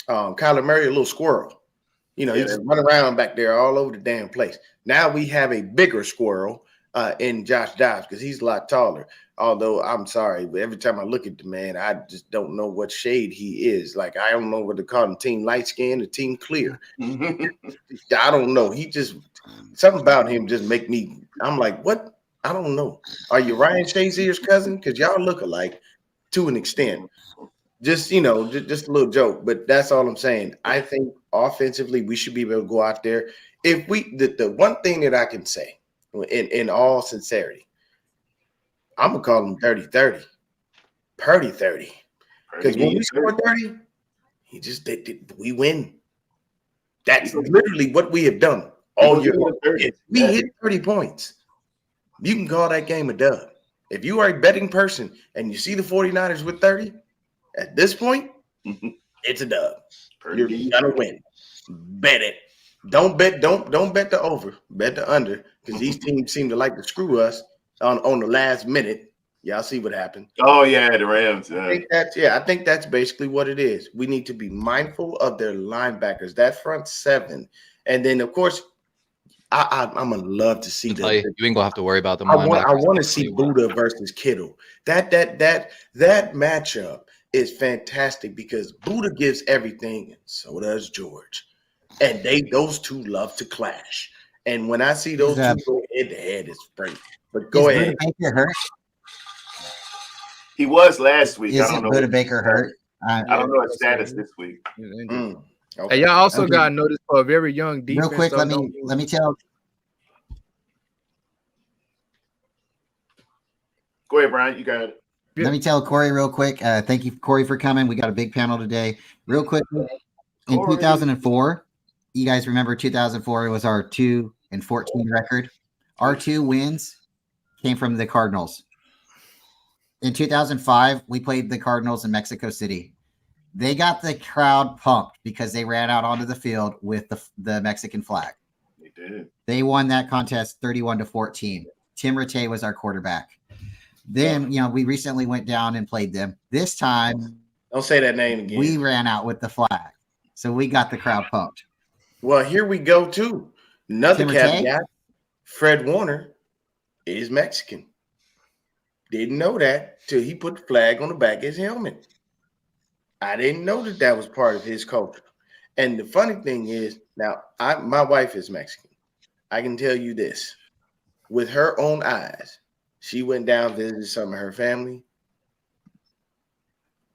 Kyler Murray a little squirrel. He just run around back there all over the damn place. Now we have a bigger squirrel in Josh Dobbs because he's a lot taller. Although I'm sorry, but every time I look at the man, I just don't know what shade he is. Like, I don't know what to call him, team light skin or team clear. I don't know. He just, something about him just make me, I'm like, what? I don't know. Are you Ryan Shazier's cousin? Because y'all look alike to an extent. Just, just a little joke, but that's all I'm saying. I think offensively, we should be able to go out there. If the one thing that I can say in all sincerity, I'm going to call him 30-30. Purdy 30. Because when we score 30, we win. That's literally what we have done all year long. We hit 30 points. You can call that game a dub. If you are a betting person and you see the 49ers with 30, at this point, it's a dub. You're gonna win. Bet it. Don't bet the over. Bet the under, because these teams seem to like to screw us on the last minute. Y'all see what happened. Oh yeah, the Rams. I think that's basically what it is. We need to be mindful of their linebackers, that front seven, and then of course, I'm gonna love to see you ain't gonna have to worry about them. I want to see Buddha versus Kittle. That matchup is fantastic because Buddha gives everything, and so does George, and those two love to clash. And when I see those two go head to head, it's great. But go ahead. Buddha Baker hurt? He was last week. I don't know. Buddha Baker hurt? I don't know his status this week. Okay. Hey, y'all also got noticed for a very young defense. Real quick, let me tell. Go ahead, Brian. You got it. Let me tell Corey real quick. Thank you, Corey, for coming. We got a big panel today. Real quick, in 2004, you guys remember 2004 was our 2-14 record. Our 2 wins came from the Cardinals. In 2005, we played the Cardinals in Mexico City. They got the crowd pumped because they ran out onto the field with the Mexican flag. They did. They won that contest 31-14. Tim Rattay was our quarterback. Then, we recently went down and played them. This time, don't say that name again. We ran out with the flag. So we got the crowd pumped. Well, here we go, too. Another caveat. Fred Warner is Mexican. Didn't know that till he put the flag on the back of his helmet. I didn't know that was part of his culture. And the funny thing is, now my wife is Mexican. I can tell you this. With her own eyes, she went down, visited some of her family.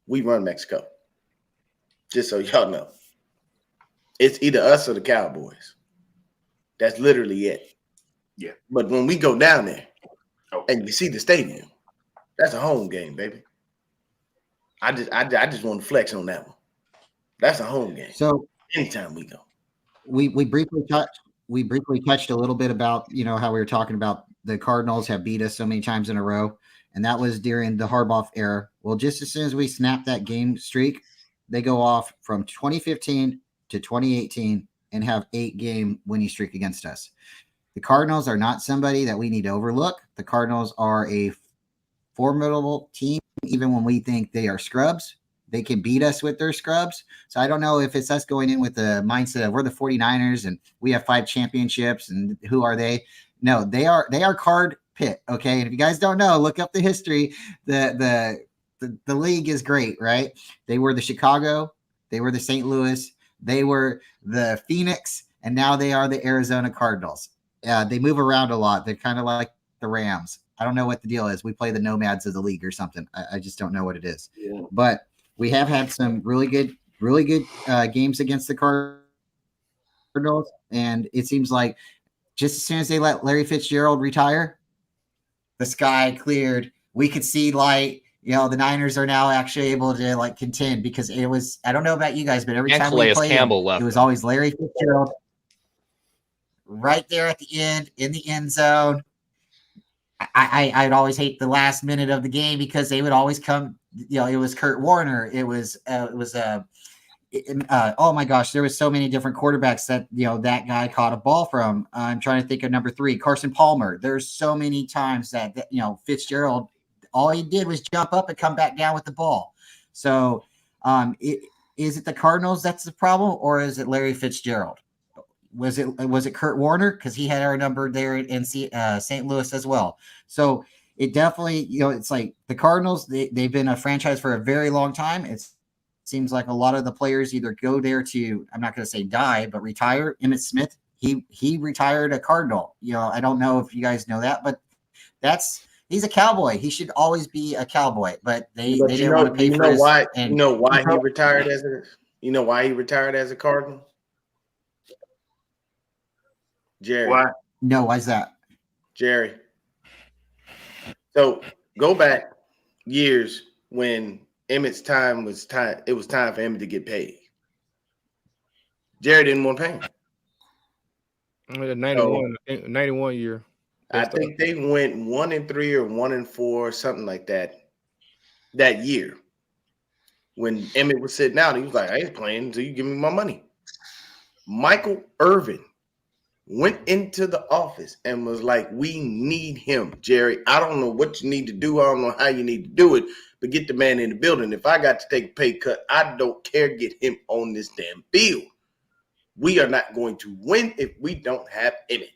We run Mexico. Just so y'all know. It's either us or the Cowboys. That's literally it. Yeah. But when we go down there and you see the stadium, that's a home game, baby. I just want to flex on that one. That's a home game. So anytime we go. We briefly touched a little bit about, how we were talking about the Cardinals have beat us so many times in a row, and that was during the Harbaugh era. Well, just as soon as we snap that game streak, they go off from 2015 to 2018 and have 8-game winning streak against us. The Cardinals are not somebody that we need to overlook. The Cardinals are a formidable team, even when we think they are scrubs. They can beat us with their scrubs. So I don't know if it's us going in with the mindset of we're the 49ers and we have 5 championships and who are they? No, they are Card Pit. Okay. And if you guys don't know, look up the history. The league is great, right? They were the Chicago, they were the St. Louis, they were the Phoenix, and now they are the Arizona Cardinals. They move around a lot. They're kind of like the Rams. I don't know what the deal is. We play the nomads of the league or something. I just don't know what it is. Yeah. But we have had some really good games against the Cardinals, and it seems like just as soon as they let Larry Fitzgerald retire, the sky cleared. We could see light. The Niners are now actually able to contend because it was. I don't know about you guys, but every time we played him, it was always Larry Fitzgerald right there at the end in the end zone. I'd always hate the last minute of the game because they would always come. It was Kurt Warner. It was oh my gosh, there was so many different quarterbacks that that guy caught a ball from. I'm trying to think of number 3, Carson Palmer. There's so many times that Fitzgerald, all he did was jump up and come back down with the ball. So, is it the Cardinals that's the problem, or is it Larry Fitzgerald? Was it Kurt Warner? Because he had our number there in St. Louis as well. So it definitely, it's like the Cardinals, they've been a franchise for a very long time. It seems like a lot of the players either go there to, I'm not going to say die, but retire. Emmitt Smith, he retired a Cardinal. I don't know if you guys know that, but he's a Cowboy. He should always be a Cowboy, but they didn't want to pay for his. Why he retired as a Cardinal? Jerry. Why? No, why's that? Jerry. So go back years when Emmitt's time was time. It was time for Emmitt to get paid. Jerry didn't want to pay him. 91 year. I think they went 1-3 or 1-4, something like that. That year, when Emmitt was sitting out, he was like, "I ain't playing until you give me my money." Michael Irvin went into the office and was like, "We need him, Jerry. I don't know what you need to do. I don't know how you need to do it, but get the man in the building. If I got to take a pay cut, I don't care. Get him on this damn field. We are not going to win if we don't have Emmitt."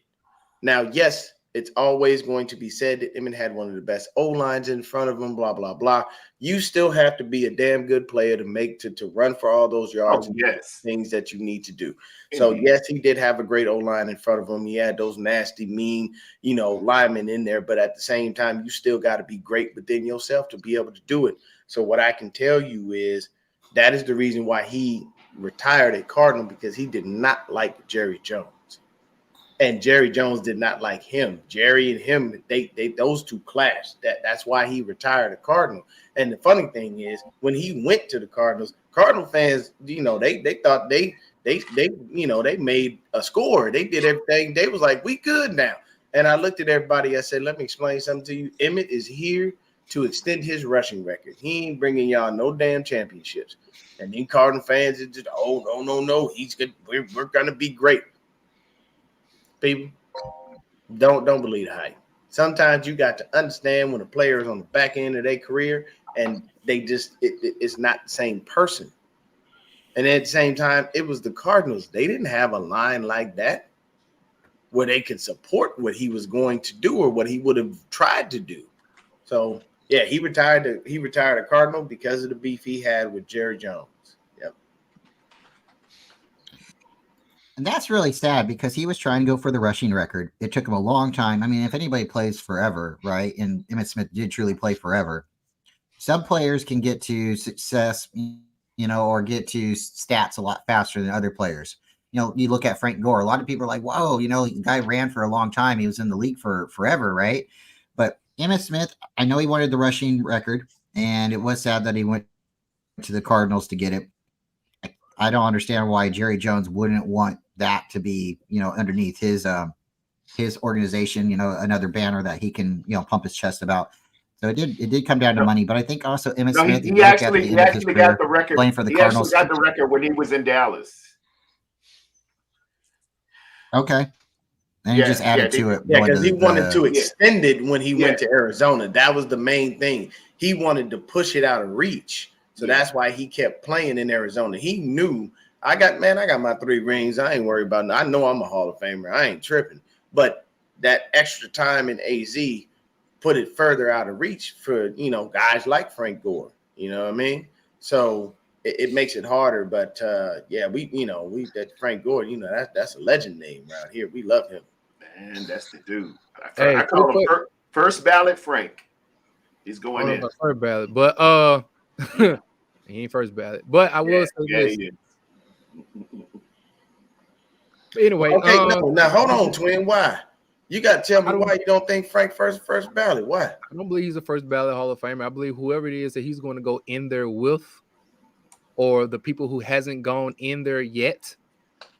Now, yes, it's always going to be said that Emmitt had one of the best O-lines in front of him, blah, blah, blah. You still have to be a damn good player to run for all those yards and things that you need to do. So, yes, he did have a great O-line in front of him. He had those nasty, mean, linemen in there. But at the same time, you still got to be great within yourself to be able to do it. So what I can tell you is that is the reason why he retired at Cardinal, because he did not like Jerry Jones. And Jerry Jones did not like him. Jerry and him, they those two clashed. That's why he retired at Cardinal. And the funny thing is, when he went to the Cardinals, Cardinal fans, they thought they made a score. They did everything. They was like, "We good now." And I looked at everybody. I said, "Let me explain something to you. Emmitt is here to extend his rushing record. He ain't bringing y'all no damn championships." And then Cardinal fans are just, "Oh no, he's good. We're gonna be great." People, don't believe the hype. Sometimes you got to understand when a player is on the back end of their career and they just it's not the same person. And at the same time, it was the Cardinals. They didn't have a line like that. where they could support what he was going to do or what he would have tried to do. So yeah, he retired a Cardinal because of the beef he had with Jerry Jones. Yep. And that's really sad because he was trying to go for the rushing record. It took him a long time. I mean, if anybody plays forever, right? And Emmitt Smith did truly play forever. Some players can get to success, or get to stats a lot faster than other players. You look at Frank Gore. A lot of people are like, whoa, the guy ran for a long time. He was in the league for forever, right? But Emmitt Smith, I know he wanted the rushing record, and it was sad that he went to the Cardinals to get it. I don't understand why Jerry Jones wouldn't want that to be, underneath his organization, another banner that he can, pump his chest about. So it did come down to money, but I think also Emmitt Smith, he actually got the record playing for the Cardinals. Cardinals. Got the record when he was in Dallas. Okay. And he just added to it. Yeah, because he wanted to extend it when he went to Arizona. That was the main thing. He wanted to push it out of reach. So that's why he kept playing in Arizona. He knew, I got my 3 rings. I ain't worried about it. I know I'm a Hall of Famer. I ain't tripping. But that extra time in AZ put it further out of reach for, guys like Frank Gore. You know what I mean? So it makes it harder. But, that Frank Gore, that's a legend name around here. We love him. Man, that's the dude. I call him first ballot Frank. He's going in. First ballot. But he ain't first ballot. But I will say this. Anyway. Okay, now hold on, twin. Why? You got to tell me why you don't think Frank first ballot. Why? I don't believe he's a first ballot Hall of Famer. I believe whoever it is that he's going to go in there with, or the people who hasn't gone in there yet,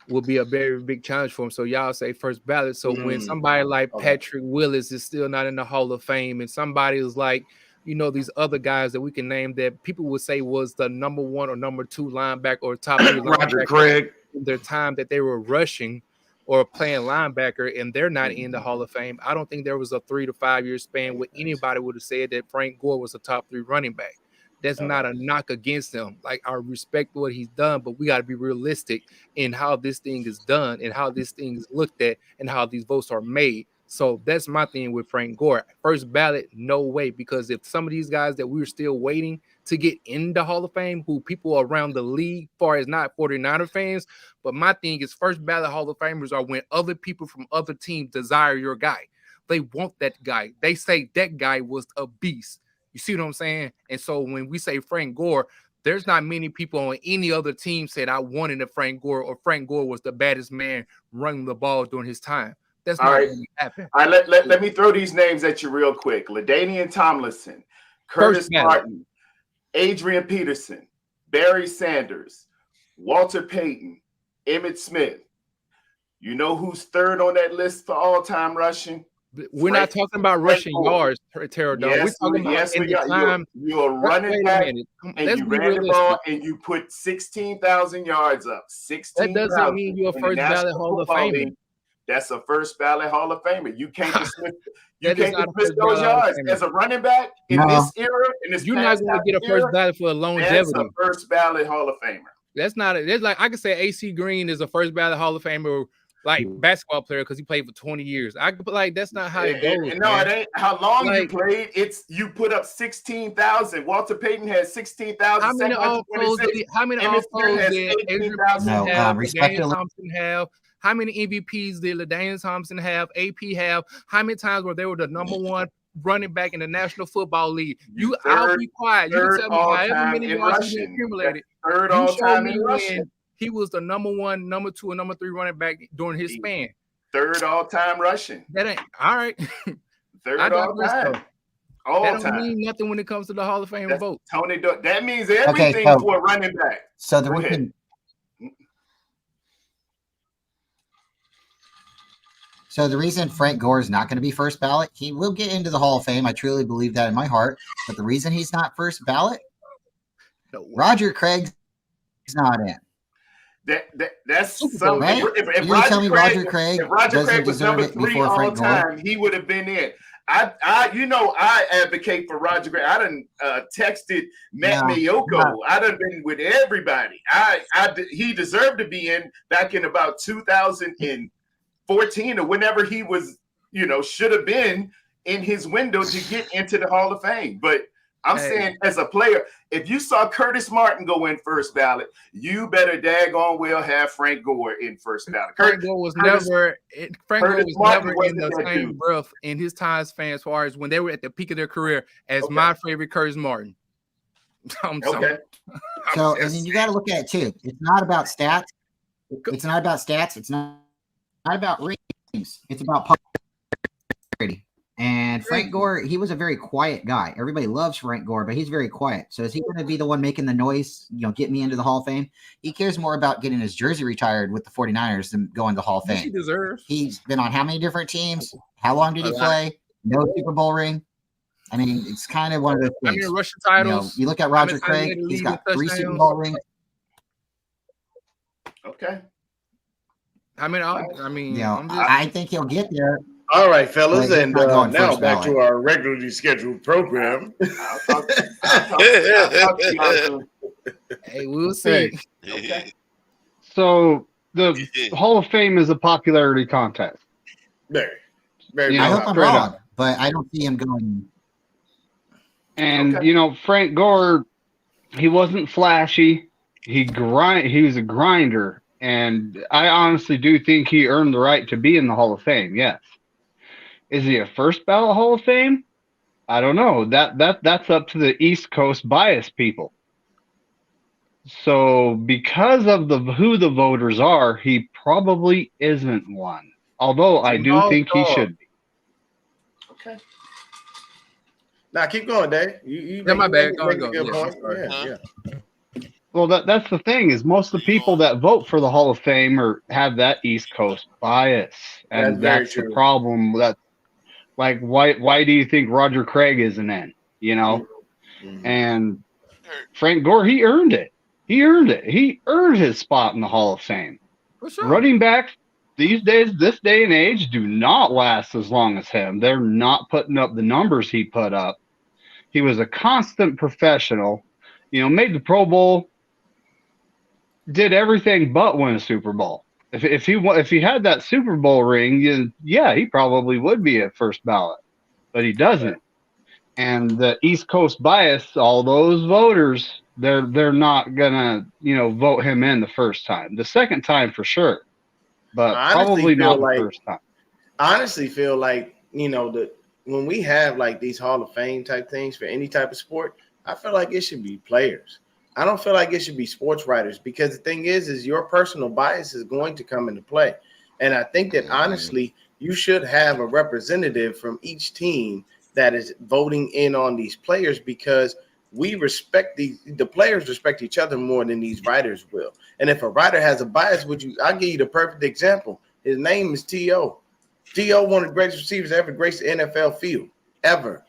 will be a very big challenge for him. So y'all say first ballot. So when somebody like Patrick Willis is still not in the Hall of Fame, and somebody is like, these other guys that we can name that people would say was the number 1 or number 2 linebacker or top 3 Roger Craig in their time that they were rushing or playing linebacker, and they're not in the Hall of Fame. I don't think there was a 3 to 5 year span where anybody would have said that Frank Gore was a top 3 running back. That's not a knock against him. Like, I respect what he's done, but we got to be realistic in how this thing is done and how this thing is looked at and how these votes are made. So that's my thing with Frank Gore. First ballot, no way, because if some of these guys that we're still waiting to get in the Hall of Fame, who people around the league, far as not 49er fans, but my thing is first ballot Hall of Famers are when other people from other teams desire your guy. They want that guy. They say that guy was a beast. You see what I'm saying? And so when we say Frank Gore, there's not many people on any other team said I wanted a Frank Gore or Frank Gore was the baddest man running the ball during his time. That's not going to happen. All right, let me throw these names at you real quick. LaDainian Tomlinson, Curtis Martin, Adrian Peterson, Barry Sanders, Walter Payton, Emmitt Smith. You know who's third on that list for all-time rushing? We're not talking about rushing yards, Terrell. Yes, we're talking about in the time. You're running back, and you ran the ball, and you put 16,000 yards up. 16,000. That doesn't mean you're a first ballot Hall of Famer. That's a first ballot Hall of Famer. You can't dismiss. You can't dismiss those yards as a running back in this era. In this, you're not going to get a first ballot for a longevity. That's a first ballot Hall of Famer. That's not. It's like I could say AC Green is a first ballot Hall of Famer. Like basketball player because he played for 20 years. I could like that's not how it goes. No, it ain't. How long you played? It's you put up 16,000. Walter Payton has 16,000. How many all pros did Adrian Peterson have? LaDainian Thompson have? How many MVPs did LaDainian Thompson have? AP have? How many times were they were the number 1 running back in the National Football League? I'll be quiet. You can tell me however many yards you accumulated. Third all time in rushing. He was the number 1, number 2, and number 3 running back during his span. Third all-time rushing. That ain't all right. Third all-time. That don't mean nothing when it comes to the Hall of Fame vote. Tony, that means everything for a running back. So the reason. So the reason Frank Gore is not going to be first ballot, he will get into the Hall of Fame. I truly believe that in my heart. But the reason he's not first ballot, Roger Craig's not in. That's something. Right? If Roger Craig was number 3 all time, he would have been in. I advocate for Roger Craig. I done texted Matt Mayoko. I done been with everybody. He deserved to be in back in about 2000 and 14 or whenever he was, should have been in his window to get into the Hall of Fame. But I'm saying as a player, if you saw Curtis Martin go in first ballot, you better daggone well have Frank Gore in first ballot. Frank Gore was never in the same breath in his times fan as far as when they were at the peak of their career as my favorite Curtis Martin. So and then you got to look at it too. It's not about stats. It's not about stats. It's not about rings. It's about popularity. And Frank Gore, he was a very quiet guy. Everybody loves Frank Gore, but he's very quiet. So is he going to be the one making the noise, get me into the Hall of Fame? He cares more about getting his jersey retired with the 49ers than going to the Hall of Fame. He deserves. He's been on how many different teams? How long did he play? No Super Bowl ring. I mean, it's kind of one of those things. I mean, Russian titles. You look at Roger Craig, he's got 3 Super Bowl rings. Okay. I think he'll get there. All right, fellas, and now back to our regularly scheduled program. Hey, we'll see. Okay. So the Hall of Fame is a popularity contest. Very. I hope I'm wrong, but I don't see him going. And Frank Gore, he wasn't flashy. He was a grinder, and I honestly do think he earned the right to be in the Hall of Fame. Yes. Is he a first ballot Hall of Fame? I don't know. That's up to the East Coast bias people. So because of who the voters are, he probably isn't one. Although I do think he should be. Okay. Now keep going, Dave. You my bad. Go. Yeah. Well, that's the thing is most of the people that vote for the Hall of Fame have that East Coast bias, and that's the problem. Like, why do you think Roger Craig isn't in? Mm-hmm. And Frank Gore, he earned it. He earned his spot in the Hall of Fame. For sure. Running backs these days, this day and age, do not last as long as him. They're not putting up the numbers he put up. He was a constant professional. Made the Pro Bowl, did everything but win a Super Bowl. If he had that Super Bowl ring, he probably would be at first ballot, but he doesn't. And the East Coast bias, all those voters, they're not gonna vote him in the first time. The second time for sure, but probably not the first time. I honestly feel like that when we have like these Hall of Fame type things for any type of sport, I feel like it should be players. I don't feel like it should be sports writers, because the thing is your personal bias is going to come into play. And I think that honestly, you should have a representative from each team that is voting in on these players, because we respect the players respect each other more than these writers will. And if a writer has a bias, I'll give you the perfect example. His name is T.O. T.O., one of the greatest receivers ever graced the NFL field. Ever.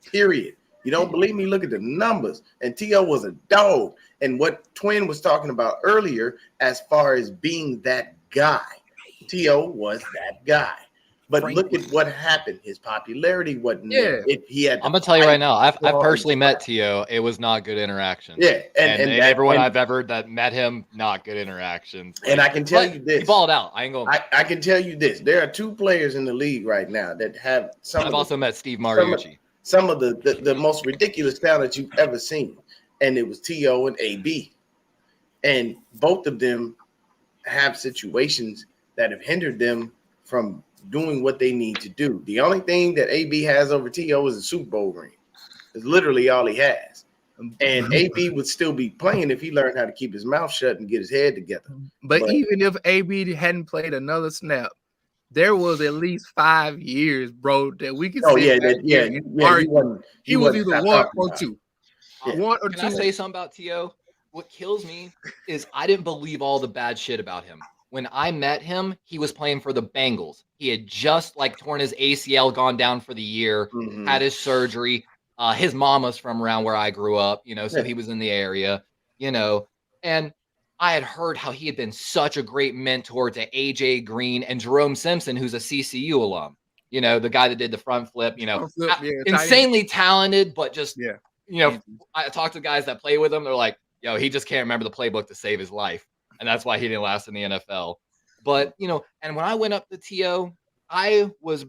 Period. You don't believe me? Look at the numbers. And T.O. was a dog. And what Twin was talking about earlier, as far as being that guy, T.O. was that guy. But look at what happened. His popularity wasn't there. I'm gonna tell you right now. I've personally met T.O. It was not good interaction. Yeah, and everyone I've ever that met him, not good interactions. And I can tell you this: he balled out. I ain't going. I can tell you this: there are 2 players in the league right now that have some. I've also met Steve Mariucci. Some of the most ridiculous talent you've ever seen, and it was T.O. and A.B. And both of them have situations that have hindered them from doing what they need to do. The only thing that AB has over T.O. is a Super Bowl ring. It's literally all he has. And AB would still be playing if he learned how to keep his mouth shut and get his head together. But even if AB hadn't played another snap, there was at least 5 years, bro, that we could say he was either 1 or 2. Yeah. 1 or 2. Can I say something about T.O.? What kills me is I didn't believe all the bad shit about him. When I met him, he was playing for the Bengals. He had just torn his ACL, gone down for the year, had his surgery. His mama's from around where I grew up, so he was in the area, and I had heard how he had been such a great mentor to AJ Green and Jerome Simpson, who's a CCU alum, the guy that did the front flip, insanely talented, but just, I talked to guys that play with him. They're like, yo, he just can't remember the playbook to save his life. And that's why he didn't last in the NFL. But, and when I went up to TO, I was,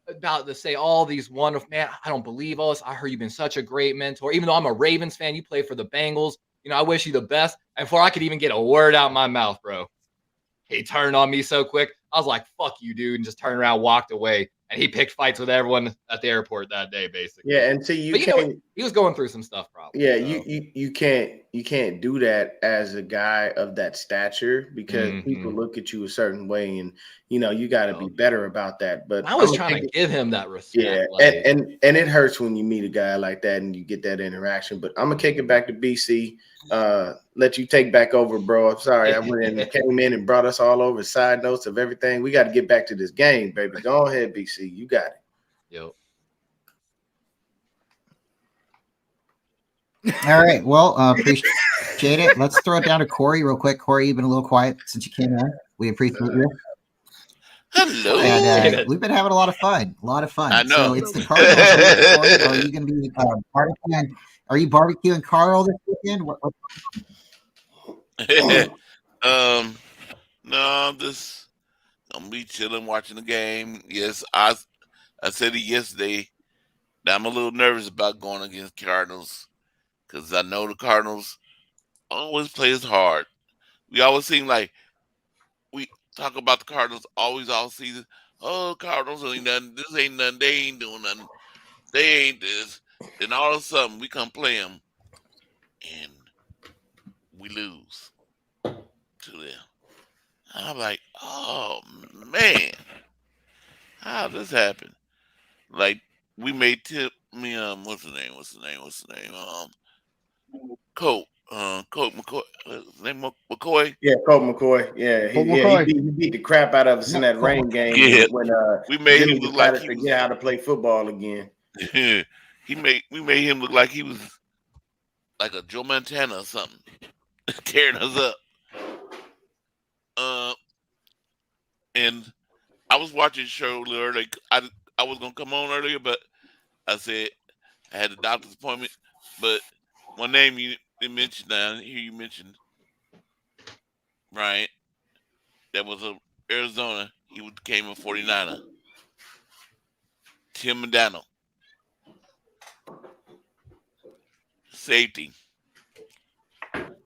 about to say all these wonderful, man, I don't believe all this. I heard you've been such a great mentor. Even though I'm a Ravens fan, you play for the Bengals. I wish you the best. And before I could even get a word out my mouth, bro, he turned on me so quick. I was like, fuck you, dude, and just turned around, walked away. And he picked fights with everyone at the airport that day, basically. Yeah, and so you but, can't. He was going through some stuff, probably. Yeah, so. you can't do that as a guy of that stature because people look at you a certain way, and you got to be better about that. But I was trying to give him that respect. Yeah, and it hurts when you meet a guy like that and you get that interaction. But I'm gonna kick it back to BC. Let you take back over, bro. I'm sorry, I went and came in and brought us all over side notes of everything. We got to get back to this game, baby. Go ahead, BC. You got it. Yep. All right. Well, appreciate it. Let's throw it down to Corey real quick. Corey, you've been a little quiet since you came in. We appreciate you. Hello. And we've been having a lot of fun. I know. So it's the Cardinals. Corey, are you going to be barbecuing? Are you barbecuing Carl this weekend? No, I'm just gonna be chilling, watching the game. Yes, I said it yesterday that I'm a little nervous about going against Cardinals because I know the Cardinals always play as hard. We always seem like we talk about the Cardinals always all season. Oh, Cardinals ain't nothing. This ain't nothing. They ain't doing nothing. They ain't this. Then all of a sudden we come play them and we lose to them. And I'm like, oh man, how this happen? Like we made what's the name? Colt McCoy. His name McCoy. Yeah, Colt McCoy. Yeah, he beat the crap out of us in that rain game. Yeah, when we made Jimmy him look like he forget how to play football again. we made him look like he was like a Joe Montana or something, tearing us up. And I was watching the show earlier. I was gonna come on earlier, but I said I had a doctor's appointment. But one name you mentioned down here, you mentioned Bryant. That was Arizona. He became a 49er. Tim Mandano, safety.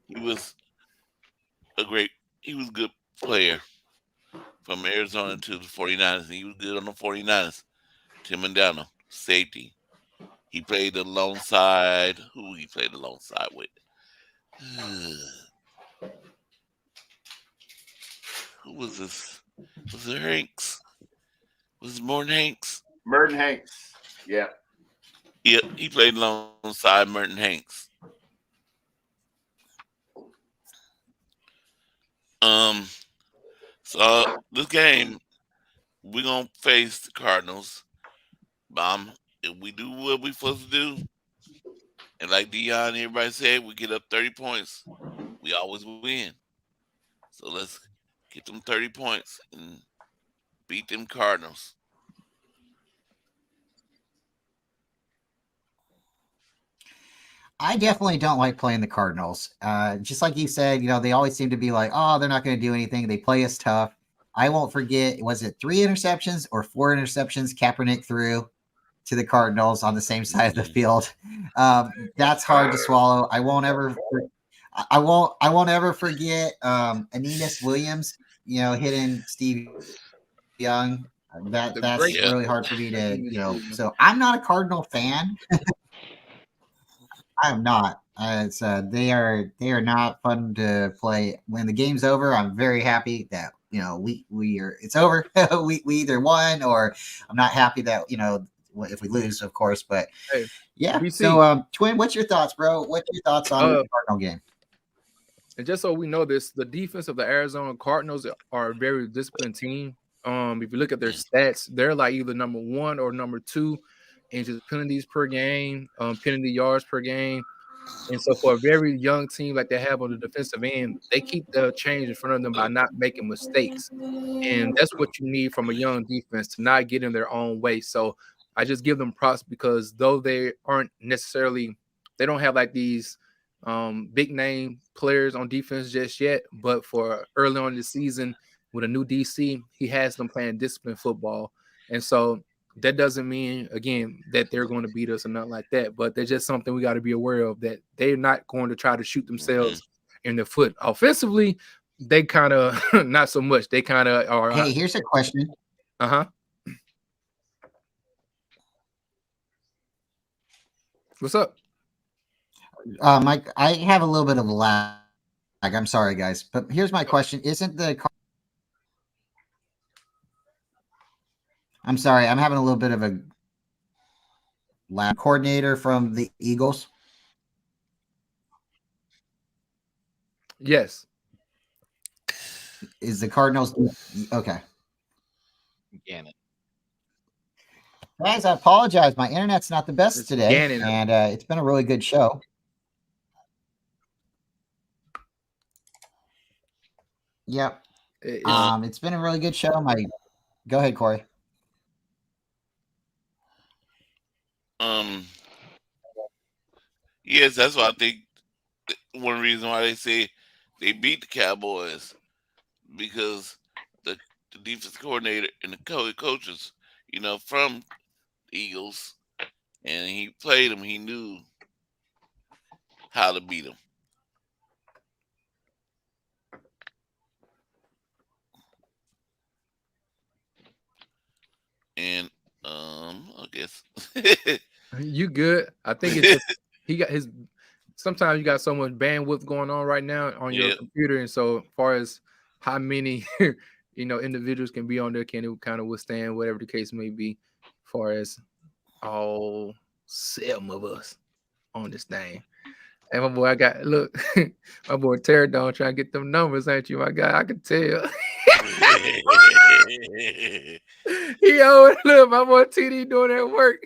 He was a good player from Arizona to the 49ers. And he was good on the 49ers. Tim Mandano, safety. He played alongside. Who he played alongside with? Who was this? Was it Hanks? Was it Morton Hanks? Merton Hanks. Yeah. Yeah, he played alongside Merton Hanks. So this game, we're gonna face the Cardinals. If we do what we're supposed to do, and like Dion and everybody said, we get up 30 points, we always win. So let's get them 30 points and beat them Cardinals. I definitely don't like playing the Cardinals. Just like you said, they always seem to be like, oh, they're not going to do anything. They play us tough. I won't forget, was it 3 interceptions or 4 interceptions Kaepernick threw to the Cardinals on the same side of the field? That's hard to swallow. I won't ever forget Aeneas Williams, hitting Steve Young. That's really hard for me to, so I'm not a Cardinal fan. I'm not. They are not fun to play. When the game's over, I'm very happy that it's over. we either won, or I'm not happy that if we lose, of course. But yeah. BC. So, Twin, what's your thoughts, bro? What's your thoughts on the Cardinal game? And just so we know this, the defense of the Arizona Cardinals are a very disciplined team. If you look at their stats, they're like either number 1 or number 2 in just penalties per game, penalty yards per game. And so for a very young team like they have on the defensive end, they keep the change in front of them by not making mistakes. And that's what you need from a young defense, to not get in their own way. So I just give them props because though they aren't necessarily – they don't have like these big name players on defense just yet, but for early on in the season with a new DC, he has them playing disciplined football. And so that doesn't mean, again, that they're going to beat us or nothing like that, but there's just something we got to be aware of, that they're not going to try to shoot themselves in the foot. Offensively, they kind of not so much. They kind of are. Hey, here's a question. What's up? Mike, I have a little bit of a lag. I'm sorry, guys, but here's my question: I'm sorry, I'm having a little bit of a lag. Coordinator from the Eagles? Yes. Is the Cardinals okay? Gannon. Guys, I apologize. My internet's not the best It's today, Gannon. and it's been a really good show. Yep. It's been a really good show. Go ahead, Corey. Yes, that's why I think one reason why they say they beat the Cowboys, because the defense coordinator and the coaches, from the Eagles, and he played them. He knew how to beat them. And I guess You good? I think it's just, he got his. Sometimes you got so much bandwidth going on right now on your computer, and so as far as how many individuals can be on there, can it kind of withstand whatever the case may be, as far as all 7 of us on this thing. And my boy, my boy Pterodon trying to get them numbers, ain't you, my guy? I can tell. Look, my boy TD doing that work.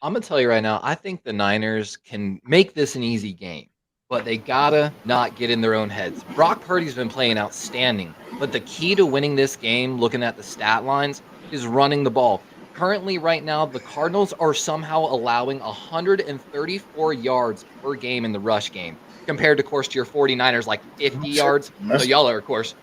I'm gonna tell you right now, I think the Niners can make this an easy game, but they gotta not get in their own heads. Brock Purdy's been playing outstanding, but the key to winning this game, looking at the stat lines, is running the ball. Currently, right now, the Cardinals are somehow allowing 134 yards per game in the rush game, compared, of course, to your 49ers, like 50 yards. So y'all are, of course,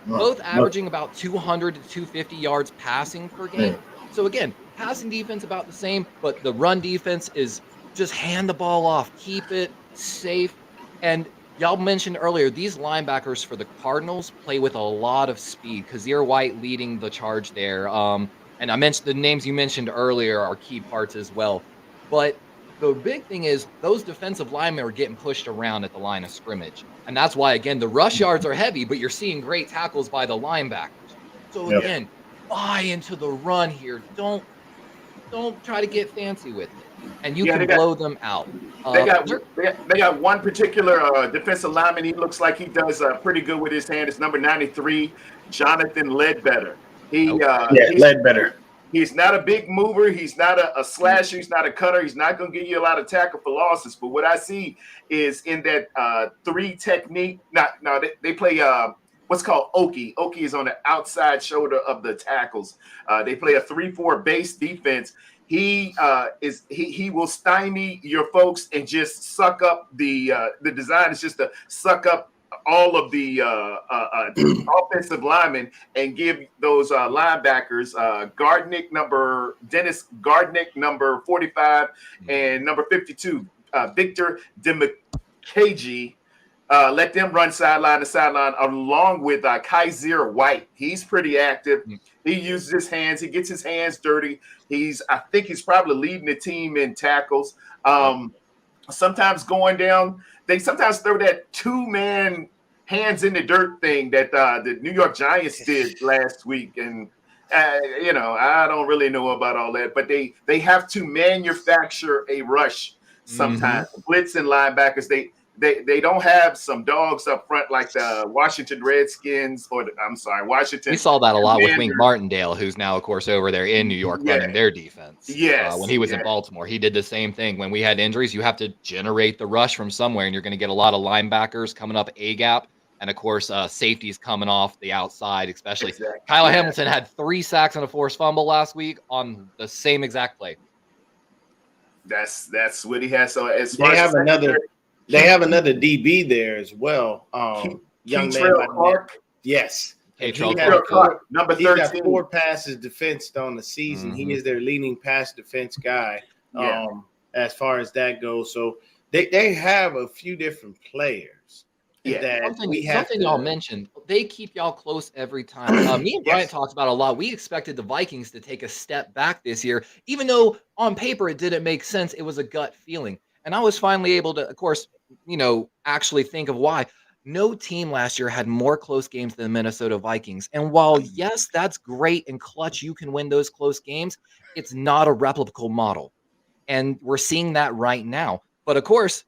both averaging about 200 to 250 yards passing per game. So again, passing defense about the same, but the run defense is just hand the ball off, keep it safe. And y'all mentioned earlier, these linebackers for the Cardinals play with a lot of speed. Kazir White leading the charge there. And I mentioned the names you mentioned earlier are key parts as well. But the big thing is those defensive linemen are getting pushed around at the line of scrimmage. And that's why, again, the rush yards are heavy, but you're seeing great tackles by the linebackers. So again, buy into the run here. Don't try to get fancy with it, and you can blow them out. They got one particular defensive lineman. He looks like he does pretty good with his hand. It's number 93, Jonathan Ledbetter. Ledbetter. He's not a big mover. He's not a slasher. He's not a cutter. He's not going to give you a lot of tackle for losses. But what I see is in that 3 technique. They play what's called Okie. Okie is on the outside shoulder of the tackles. They play a 3-4 base defense. He will stymie your folks and just suck up the design is just to suck up all of the offensive linemen and give those linebackers Dennis Gardnick, number 45, and number 52, Victor Demikaji. Let them run sideline to sideline along with Kaiser White. He's pretty active. He uses his hands. He gets his hands dirty. I think he's probably leading the team in tackles. Sometimes going down, they sometimes throw that 2-man hands in the dirt thing that the New York Giants did last week. And, I don't really know about all that, but they have to manufacture a rush sometimes. Blitz and linebackers, they don't have some dogs up front like the Washington Redskins Washington. We saw that a lot with Wink Martindale, who's now, of course, over there in New York running their defense. Yes. When he was in Baltimore, he did the same thing. When we had injuries, you have to generate the rush from somewhere, and you're going to get a lot of linebackers coming up A-gap. And, of course, safeties coming off the outside, especially. Exactly. Kyle Hamilton had 3 sacks and a forced fumble last week on the same exact play. That's what he has. So as far They as have another DB there as well. Young man by Keytrell Clark. yes. Hey, And Charles he has Clark, number he's got 13. 4 passes defensed on the season. Mhm. He is their leading pass defense guy. Yeah. As far as that goes. So they have a few different players Yeah. that we have Something to y'all mentioned. They keep y'all close every time. Me and Bryant Yes. talked about a lot. We expected the Vikings to take a step back this year, even though on paper it didn't make sense. It was a gut feeling. And I was finally able to, of course, actually think of why. No team last year had more close games than the Minnesota Vikings. And while, yes, that's great and clutch, you can win those close games, it's not a replicable model. And we're seeing that right now. But of course,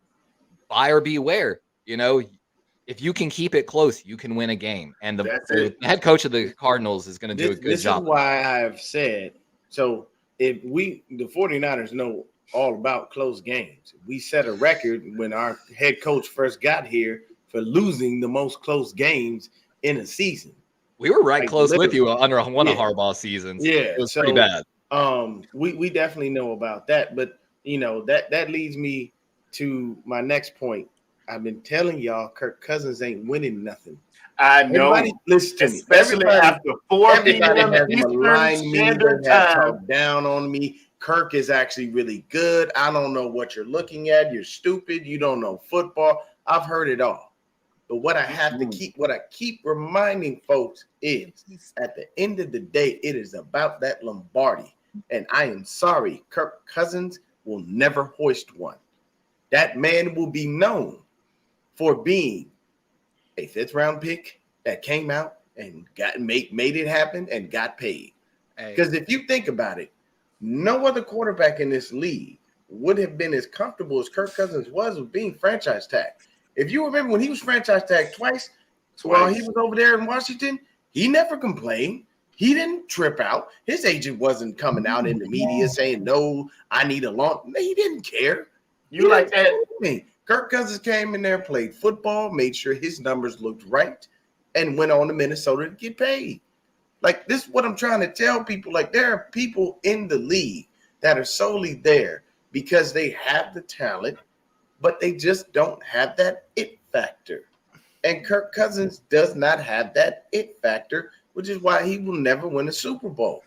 buyer beware. If you can keep it close, you can win a game. And That's the it. head coach of the Cardinals is going to do a good this job. is why I've said so. If the 49ers know all about close games, we set a record when our head coach first got here for losing the most close games in a season. We were right Like, close with literally. you under one of Yeah. Harbaugh's seasons. Yeah, It was pretty bad. We definitely know about that, but that leads me to my next point. I've been telling y'all, Kirk Cousins ain't winning nothing. I know. Everybody, listen to me. Especially after 4 p.m. has Eastern maligned me, Standard they have Time. talked down on me. Kirk is actually really good. I don't know what you're looking at. You're stupid. You don't know football. I've heard it all. But what I keep reminding folks is at the end of the day, it is about that Lombardi. And I am sorry, Kirk Cousins will never hoist one. That man will be known for being a 5th round pick that came out and made it happen and got paid. Because if you think about it, no other quarterback in this league would have been as comfortable as Kirk Cousins was with being franchise tagged. If you remember when he was franchise tagged twice while he was over there in Washington, he never complained. He didn't trip out. His agent wasn't coming out in the media saying, no, I need a long. He didn't care. You like that? Kirk Cousins came in there, played football, made sure his numbers looked right, and went on to Minnesota to get paid. Like, this is what I'm trying to tell people. Like, there are people in the league that are solely there because they have the talent, but they just don't have that it factor. And Kirk Cousins does not have that it factor, which is why he will never win a Super Bowl.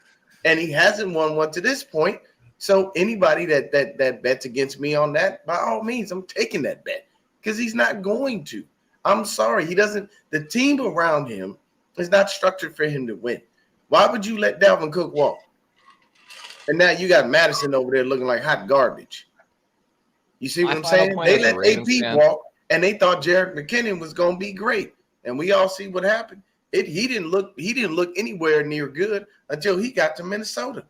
And he hasn't won one to this point. So anybody that bets against me on that, by all means, I'm taking that bet because he's not going to. I'm sorry. He doesn't. The team around him is not structured for him to win. Why would you let Dalvin Cook walk? And now you got Madison over there looking like hot garbage. You see what I'm saying? They let AP walk, and they thought Jerick McKinnon was going to be great. And we all see what happened. He didn't look anywhere near good until he got to Minnesota.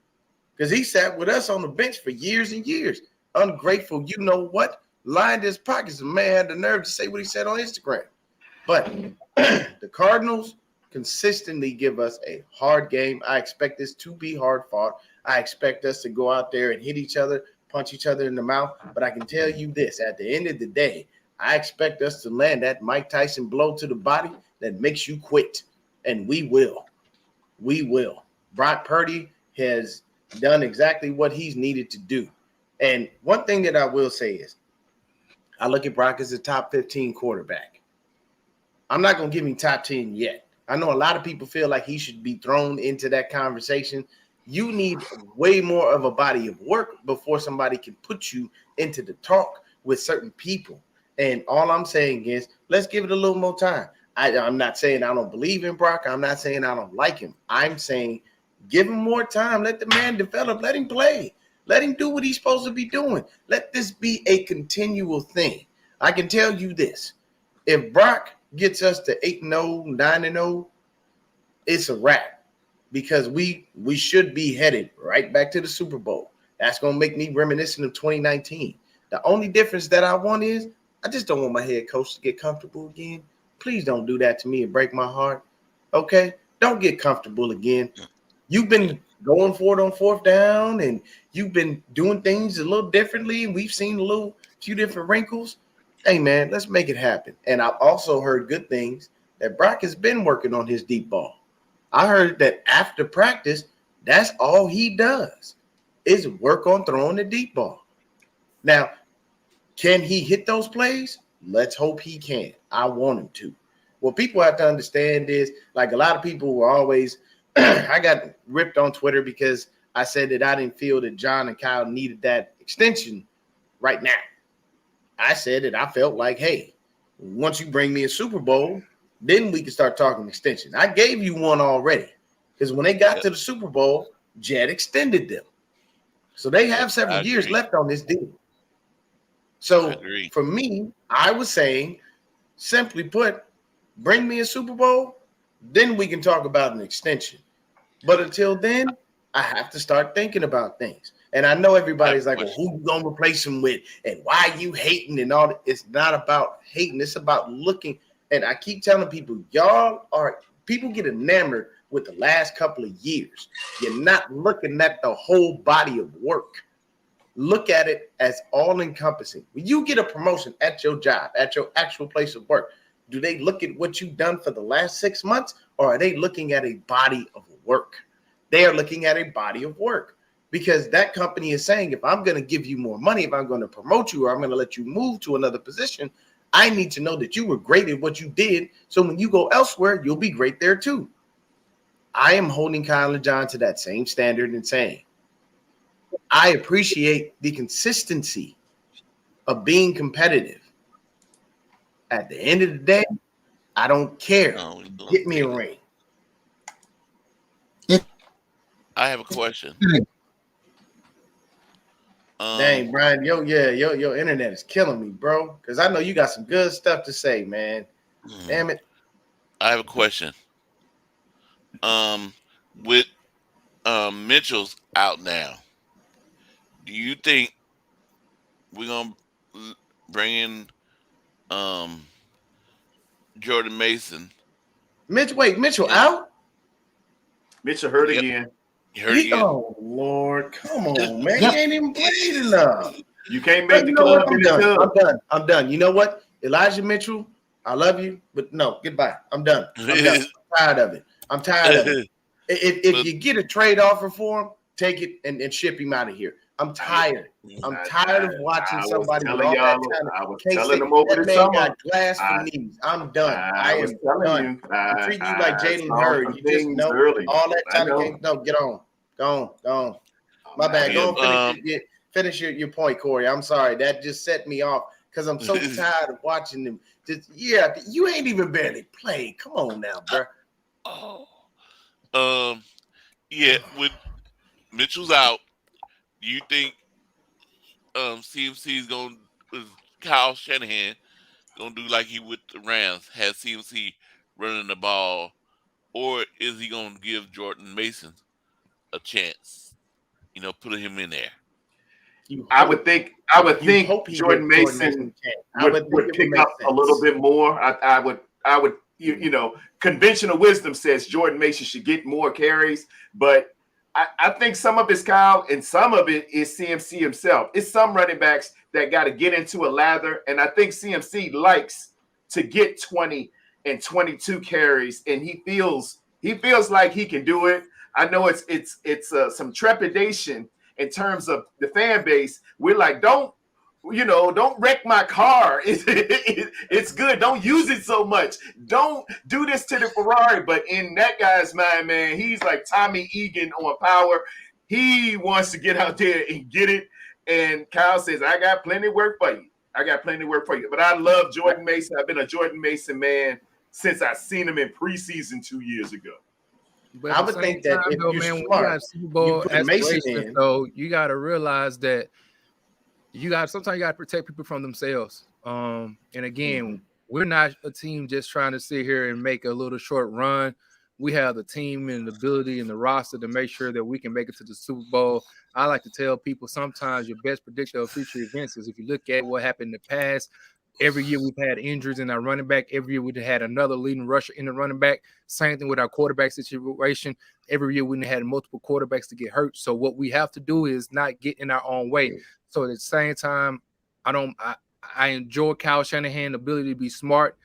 Because he sat with us on the bench for years and years. Ungrateful, you know what? Lined his pockets. The man had the nerve to say what he said on Instagram. But the Cardinals consistently give us a hard game. I expect this to be hard fought. I expect us to go out there and hit each other, punch each other in the mouth. But I can tell you this, at the end of the day, I expect us to land that Mike Tyson blow to the body that makes you quit. And we will. We will. Brock Purdy has done exactly what he's needed to do. And one thing that I will say is I look at Brock as a top 15 quarterback. I'm not going to give him top 10 yet. I know a lot of people feel like he should be thrown into that conversation. You need way more of a body of work before somebody can put you into the talk with certain people. And all I'm saying is let's give it a little more time. I'm not saying I don't believe in Brock. I'm not saying I don't like him. I'm saying give him more time. Let the man develop. Let him play. Let him do what he's supposed to be doing. Let this be a continual thing. I can tell you this. If Brock gets us to 8-0, 9-0, it's a wrap because we should be headed right back to the Super Bowl. That's going to make me reminiscent of 2019. The only difference that I want is I just don't want my head coach to get comfortable again. Please don't do that to me and break my heart. Okay? Don't get comfortable again. You've been going for it on 4th down, and you've been doing things a little differently, and we've seen a few different wrinkles. Hey, man, let's make it happen. And I've also heard good things that Brock has been working on his deep ball. I heard that after practice, that's all he does is work on throwing the deep ball. Now, can he hit those plays? Let's hope he can. I want him to. What people have to understand is, like, a lot of people were always, I got ripped on Twitter because I said that I didn't feel that John and Kyle needed that extension right now. I said that I felt like, hey, once you bring me a Super Bowl, then we can start talking extension. I gave you one already because when they got to the Super Bowl, Jet extended them. So they have several years left on this deal. So for me, I was saying, simply put, bring me a Super Bowl, then we can talk about an extension. But until then, I have to start thinking about things. And I know everybody's like, well, who you gonna replace him with? And why you hating and all that? It's not about hating. It's about looking. And I keep telling people, people get enamored with the last couple of years. You're not looking at the whole body of work. Look at it as all-encompassing. When you get a promotion at your job, at your actual place of work, do they look at what you've done for the last 6 months, or are they looking at a body of work? They are looking at a body of work because that company is saying, if I'm going to give you more money, if I'm going to promote you, or I'm going to let you move to another position, I need to know that you were great at what you did. So when you go elsewhere, you'll be great there too. I am holding Kyle and John to that same standard and saying, I appreciate the consistency of being competitive. At the end of the day, I don't care. Get me a ring. I have a question. Dang, Brian, your internet is killing me, bro. Because I know you got some good stuff to say, man. Damn it. I have a question. With Mitchell's out now, do you think we're gonna bring in Jordan Mason? Mitchell out? Mitchell hurt again. Oh Lord, come on, man. He ain't even played enough. You can't make the club in the tub. I'm done. You know what? Elijah Mitchell, I love you, but no, goodbye. I'm done. I'm tired of it. If you get a trade offer for him, take it and ship him out of here. I'm tired. I'm tired of watching somebody with all that talent. I was telling them over the summer. Got glass for knees. I'm done. I am done. I treat you like Jalen Hurd. You just know all that talent. No, get on. Go on. My bad. Go on, finish your point, Corey. I'm sorry. That just set me off because I'm so tired of watching them. You ain't even barely played. Come on now, bro. With Mitchell's out, do you think CMC is going with Kyle Shanahan going to do like he with the Rams, have CMC running the ball, or is he going to give Jordan Mason a chance? Putting him in there. I would think Jordan Mason would pick up a little bit more. I would conventional wisdom says Jordan Mason should get more carries, but I think some of it's Kyle and some of it is CMC himself. It's some running backs that got to get into a lather, and I think CMC likes to get 20 and 22 carries, and he feels like he can do it. I know it's some trepidation in terms of the fan base. We're like, don't wreck my car. It's good. Don't use it so much. Don't do this to the Ferrari. But in that guy's mind, man, he's like Tommy Egan on power. He wants to get out there and get it. And Kyle says, I got plenty of work for you. But I love Jordan Mason. I've been a Jordan Mason man since I seen him in preseason 2 years ago. But I would think that if you're smart, you got Super Bowl aspirations, so you got to realize that sometimes you got to protect people from themselves. And again, we're not a team just trying to sit here and make a little short run. We have the team and the ability and the roster to make sure that we can make it to the Super Bowl. I like to tell people sometimes your best predictor of future events is if you look at what happened in the past. Every year we've had injuries in our running back. Every year we've had another leading rusher in the running back. Same thing with our quarterback situation. Every year we've had multiple quarterbacks to get hurt. So what we have to do is not get in our own way. So at the same time, I enjoy Kyle Shanahan's ability to be smart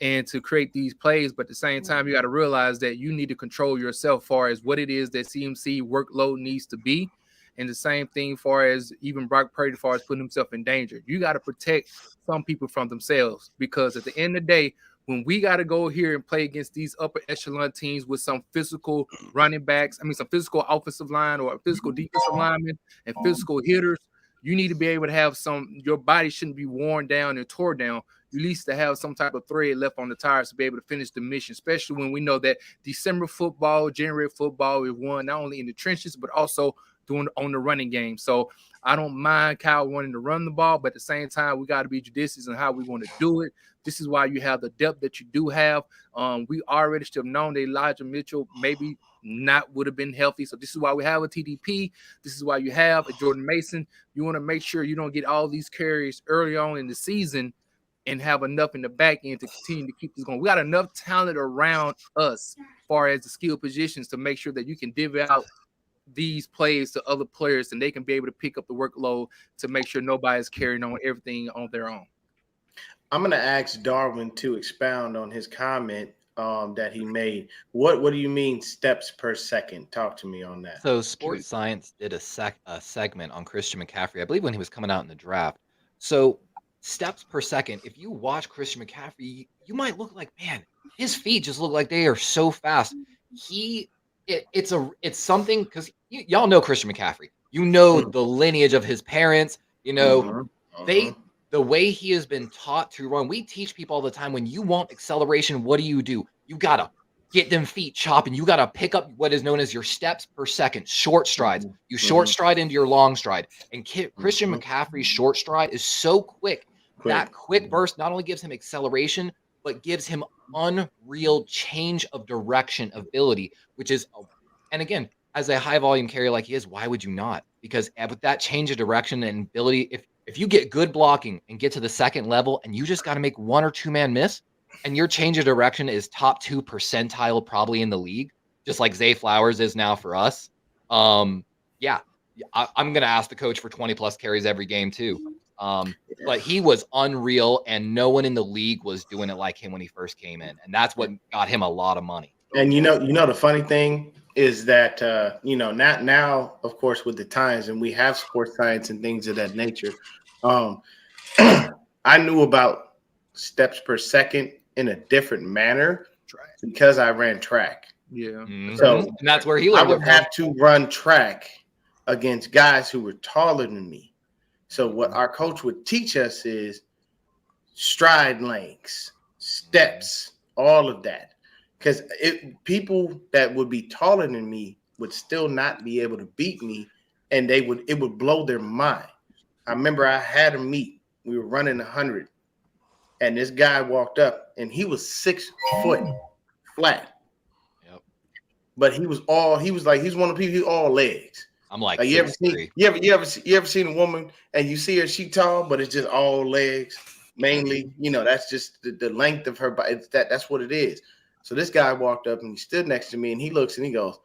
and to create these plays. But at the same time, you got to realize that you need to control yourself as far as what it is that CMC workload needs to be. And the same thing far as even Brock Purdy, as far as putting himself in danger. You got to protect some people from themselves, because at the end of the day, when we got to go here and play against these upper echelon teams with some physical running backs, some physical offensive line or physical defensive linemen and physical hitters, you need to be able to have your body shouldn't be worn down and tore down. You at least to have some type of thread left on the tires to be able to finish the mission, especially when we know that December football, January football is won not only in the trenches, but also on the running game. So I don't mind Kyle wanting to run the ball, but at the same time, we got to be judicious in how we want to do it. This is why you have the depth that you do have. We already should have known that Elijah Mitchell maybe not would have been healthy. So this is why we have a TDP. This is why you have a Jordan Mason. You want to make sure you don't get all these carries early on in the season and have enough in the back end to continue to keep this going. We got enough talent around us as far as the skill positions to make sure that you can divvy out these plays to other players and they can be able to pick up the workload to make sure nobody's carrying on everything on their own. I'm going to ask Darwin to expound on his comment that he made. What do you mean steps per second? Talk to me on that. So Sports Science did a segment on Christian McCaffrey, I believe when he was coming out in the draft. So steps per second, if you watch Christian McCaffrey, you might look like, man, his feet just look like they are so fast. It's something, because y'all know Christian McCaffrey. You know the lineage of his parents. You know, the way he has been taught to run. We teach people all the time, when you want acceleration, what do? You gotta get them feet chopping. You gotta pick up what is known as your steps per second, short strides. You short stride into your long stride. And Christian McCaffrey's short stride is so quick. That quick burst not only gives him acceleration, but gives him unreal change of direction ability, which is, and again, as a high volume carrier like he is, why would you not? Because with that change of direction and ability, if you get good blocking and get to the second level and you just got to make one or two man miss, and your change of direction is top 2 percentile probably in the league, just like Zay Flowers is now for us. I'm going to ask the coach for 20 plus carries every game too. But he was unreal, and no one in the league was doing it like him when he first came in, and that's what got him a lot of money. And you know, the funny thing is that now, of course, with the times, and we have Sports Science and things of that nature. I knew about steps per second in a different manner because I ran track. Yeah. Mm-hmm. So and that's where he learned. I would have to run track against guys who were taller than me. So what our coach would teach us is stride lengths, steps, all of that. Because people that would be taller than me would still not be able to beat me, and it would blow their mind. I remember I had a meet. We were running 100, and this guy walked up, and he was 6 foot flat. Yep. But he's one of the people. He's all legs. I'm like you ever seen a woman and you see her, she tall, but it's just all legs mainly. You know, that's just the length of her body. That's what it is. So this guy walked up and he stood next to me, and he looks and he goes,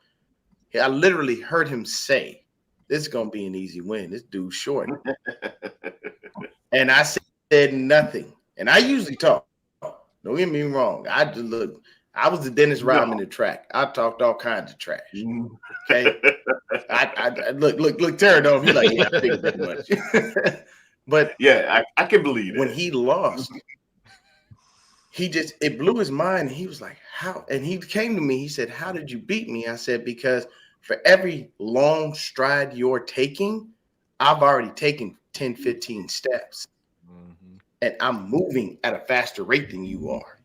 I literally heard him say, "This is gonna be an easy win. This dude's short." And I said nothing. And I usually talk. Don't get me wrong. I was the Dennis Rodman in the track. I talked all kinds of trash. Okay. I look Terry don't he's like, yeah, I think that much. But yeah, I can believe it. When he lost, it blew his mind. He was like, how? And he came to me, he said, how did you beat me? I said, because for every long stride you're taking, I've already taken 10, 15 steps. Mm-hmm. And I'm moving at a faster rate than you are.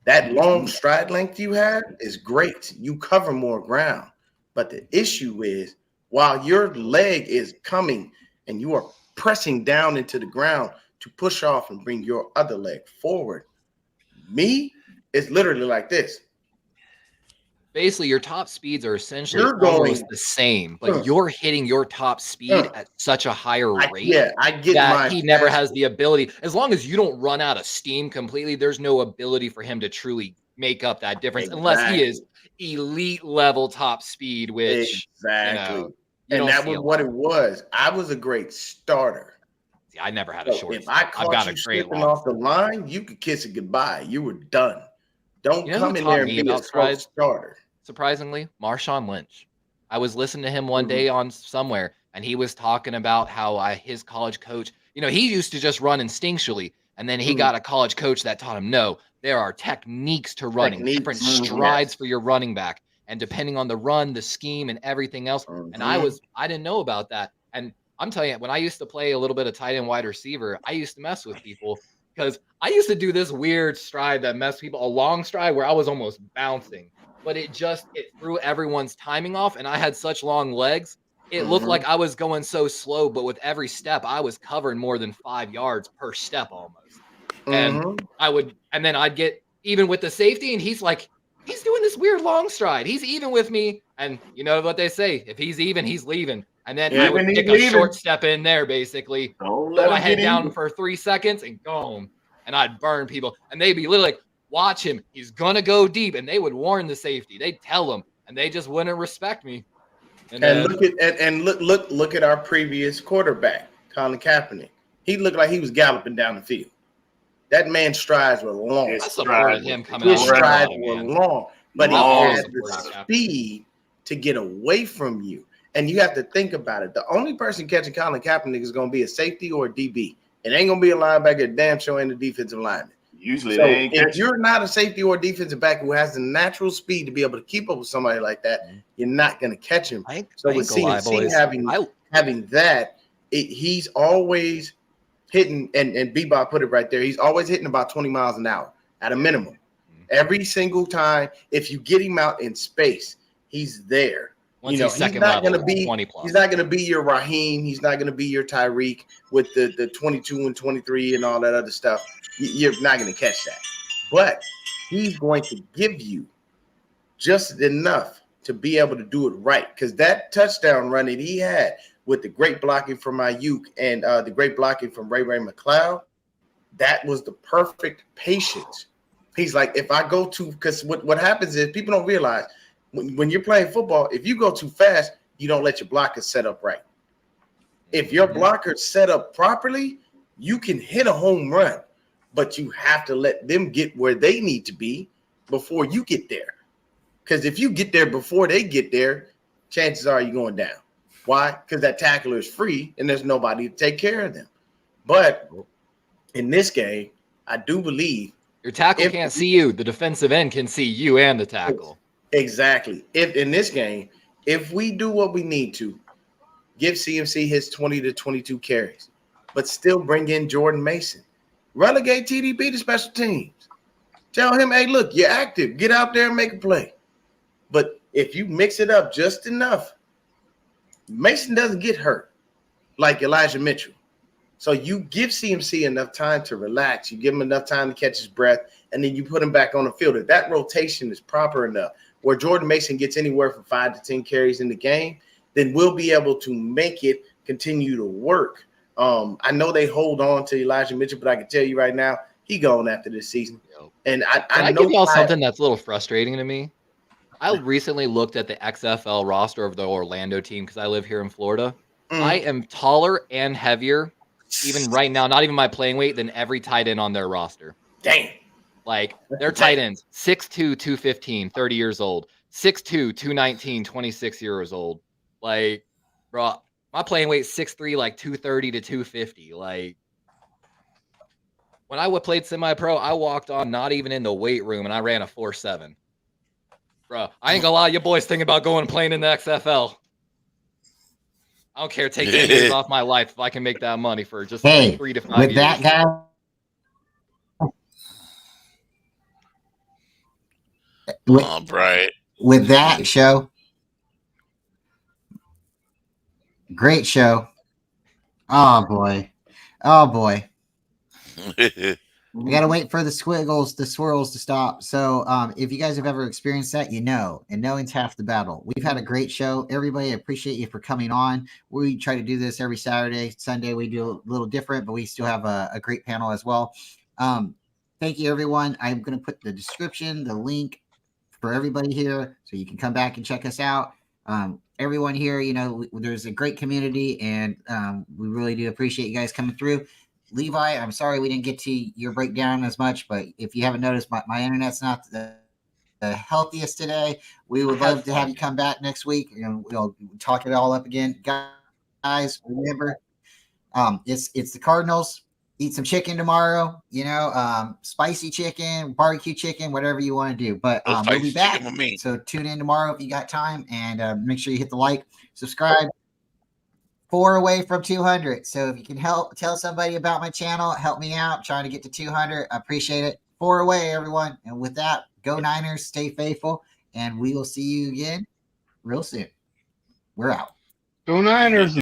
That long stride length you have is great. You cover more ground. But the issue is, while your leg is coming and you are pressing down into the ground to push off and bring your other leg forward, it's literally like this. Basically, your top speeds are essentially almost the same, but you're hitting your top speed at such a higher rate I get that he never has the ability. As long as you don't run out of steam completely, there's no ability for him to truly make up that difference unless he is elite level top speed, which and that was what it was. I was a great starter. See, I never had a short. If I caught you slipping off the line, you could kiss it goodbye. You were done. Don't come in there and be a slow starter. Surprisingly, Marshawn Lynch. I was listening to him one day on somewhere, and he was talking about how his college coach, he used to just run instinctually, and then he got a college coach that taught him, no, there are techniques to running, different strides for your running back, and depending on the run, the scheme, and everything else. And I didn't know about that. And I'm telling you, when I used to play a little bit of tight end wide receiver, I used to mess with people because I used to do this weird stride that messed people, a long stride where I was almost bouncing, but it threw everyone's timing off. And I had such long legs. It looked like I was going so slow, but with every step, I was covering more than 5 yards per step almost. And then I'd get even with the safety, and he's doing this weird long stride. He's even with me. And you know what they say, if he's even, he's leaving. And then I would pick a short step in there, basically. Put my head down for 3 seconds and go. And I'd burn people. And they'd be literally like, watch him. He's going to go deep. And they would warn the safety. They'd tell him. And they just wouldn't respect me. And look at our previous quarterback, Colin Kaepernick. He looked like he was galloping down the field. That man's strides were long. His strides were long, but he had the speed to get away from you. And you have to think about it. The only person catching Colin Kaepernick is going to be a safety or a DB. It ain't going to be a linebacker, damn sure ain't a defensive lineman. Usually, so if you're not a safety or a defensive back who has the natural speed to be able to keep up with somebody like that, you're not going to catch him. So with CMC having that, he's always hitting, and Bebop put it right there, he's always hitting about 20 miles an hour at a minimum. Every single time, if you get him out in space, he's there. He's not going to be 20 plus. He's not going to be your Raheem. He's not going to be your Tyreek with the 22 and 23 and all that other stuff. You're not going to catch that. But he's going to give you just enough to be able to do it right. Because that touchdown run that he had with the great blocking from Ayuk and the great blocking from Ray McLeod, that was the perfect patience. He's like, if I go too, because what happens is people don't realize when you're playing football, if you go too fast, you don't let your blockers set up right. If your blocker's set up properly, you can hit a home run, but you have to let them get where they need to be before you get there. Because if you get there before they get there, chances are you're going down. Why? Because that tackler is free and there's nobody to take care of them. But in this game, I do believe your tackle can't see you. The defensive end can see you and the tackle. Exactly. If in this game, if we do what we need to, give CMC his 20 to 22 carries, but still bring in Jordan Mason. Relegate TDB to special teams. Tell him, hey, look, you're active. Get out there and make a play. But if you mix it up just enough, Mason doesn't get hurt like Elijah Mitchell. So you give CMC enough time to relax. You give him enough time to catch his breath, and then you put him back on the field. If that rotation is proper enough, where Jordan Mason gets anywhere from 5 to 10 carries in the game, then we'll be able to make it continue to work. I know they hold on to Elijah Mitchell, but I can tell you right now, he going after this season. And I know give y'all something that's a little frustrating to me. I recently looked at the XFL roster of the Orlando team because I live here in Florida. I am taller and heavier, even right now, not even my playing weight, than every tight end on their roster. Damn. Like, their tight ends, 6'2", 215, 30 years old. 6'2", 219, 26 years old. Like, bro, my playing weight 6'3", like 230 to 250. Like, when I played semi-pro, I walked on not even in the weight room, and I ran a 4.7. Bro, I ain't gonna lie, your boys thinking about going and playing in the XFL. I don't care. Take 10 years off my life if I can make that money for just 3 to 5 years. With that guy. With that show. Great show. Oh, boy. Oh, boy. We got to wait for the swirls to stop. So if you guys have ever experienced that, and knowing's half the battle. We've had a great show. Everybody, I appreciate you for coming on. We try to do this every Saturday. Sunday, we do a little different, but we still have a great panel as well. Thank you, everyone. I'm going to put the description, the link for everybody here, so you can come back and check us out. Everyone here, there's a great community, and we really do appreciate you guys coming through. Levi, I'm sorry we didn't get to your breakdown as much, but if you haven't noticed, my internet's not the healthiest today. We would love to have you come back next week. We'll talk it all up again. Guys, remember, it's the Cardinals. Eat some chicken tomorrow, spicy chicken, barbecue chicken, whatever you want to do. But we'll be back. So tune in tomorrow if you got time, and make sure you hit the like, subscribe. 4 away from 200. So if you can tell somebody about my channel, help me out. I'm trying to get to 200. I appreciate it. 4 away, everyone. And with that, go Niners, stay faithful, and we will see you again real soon. We're out. Go Niners.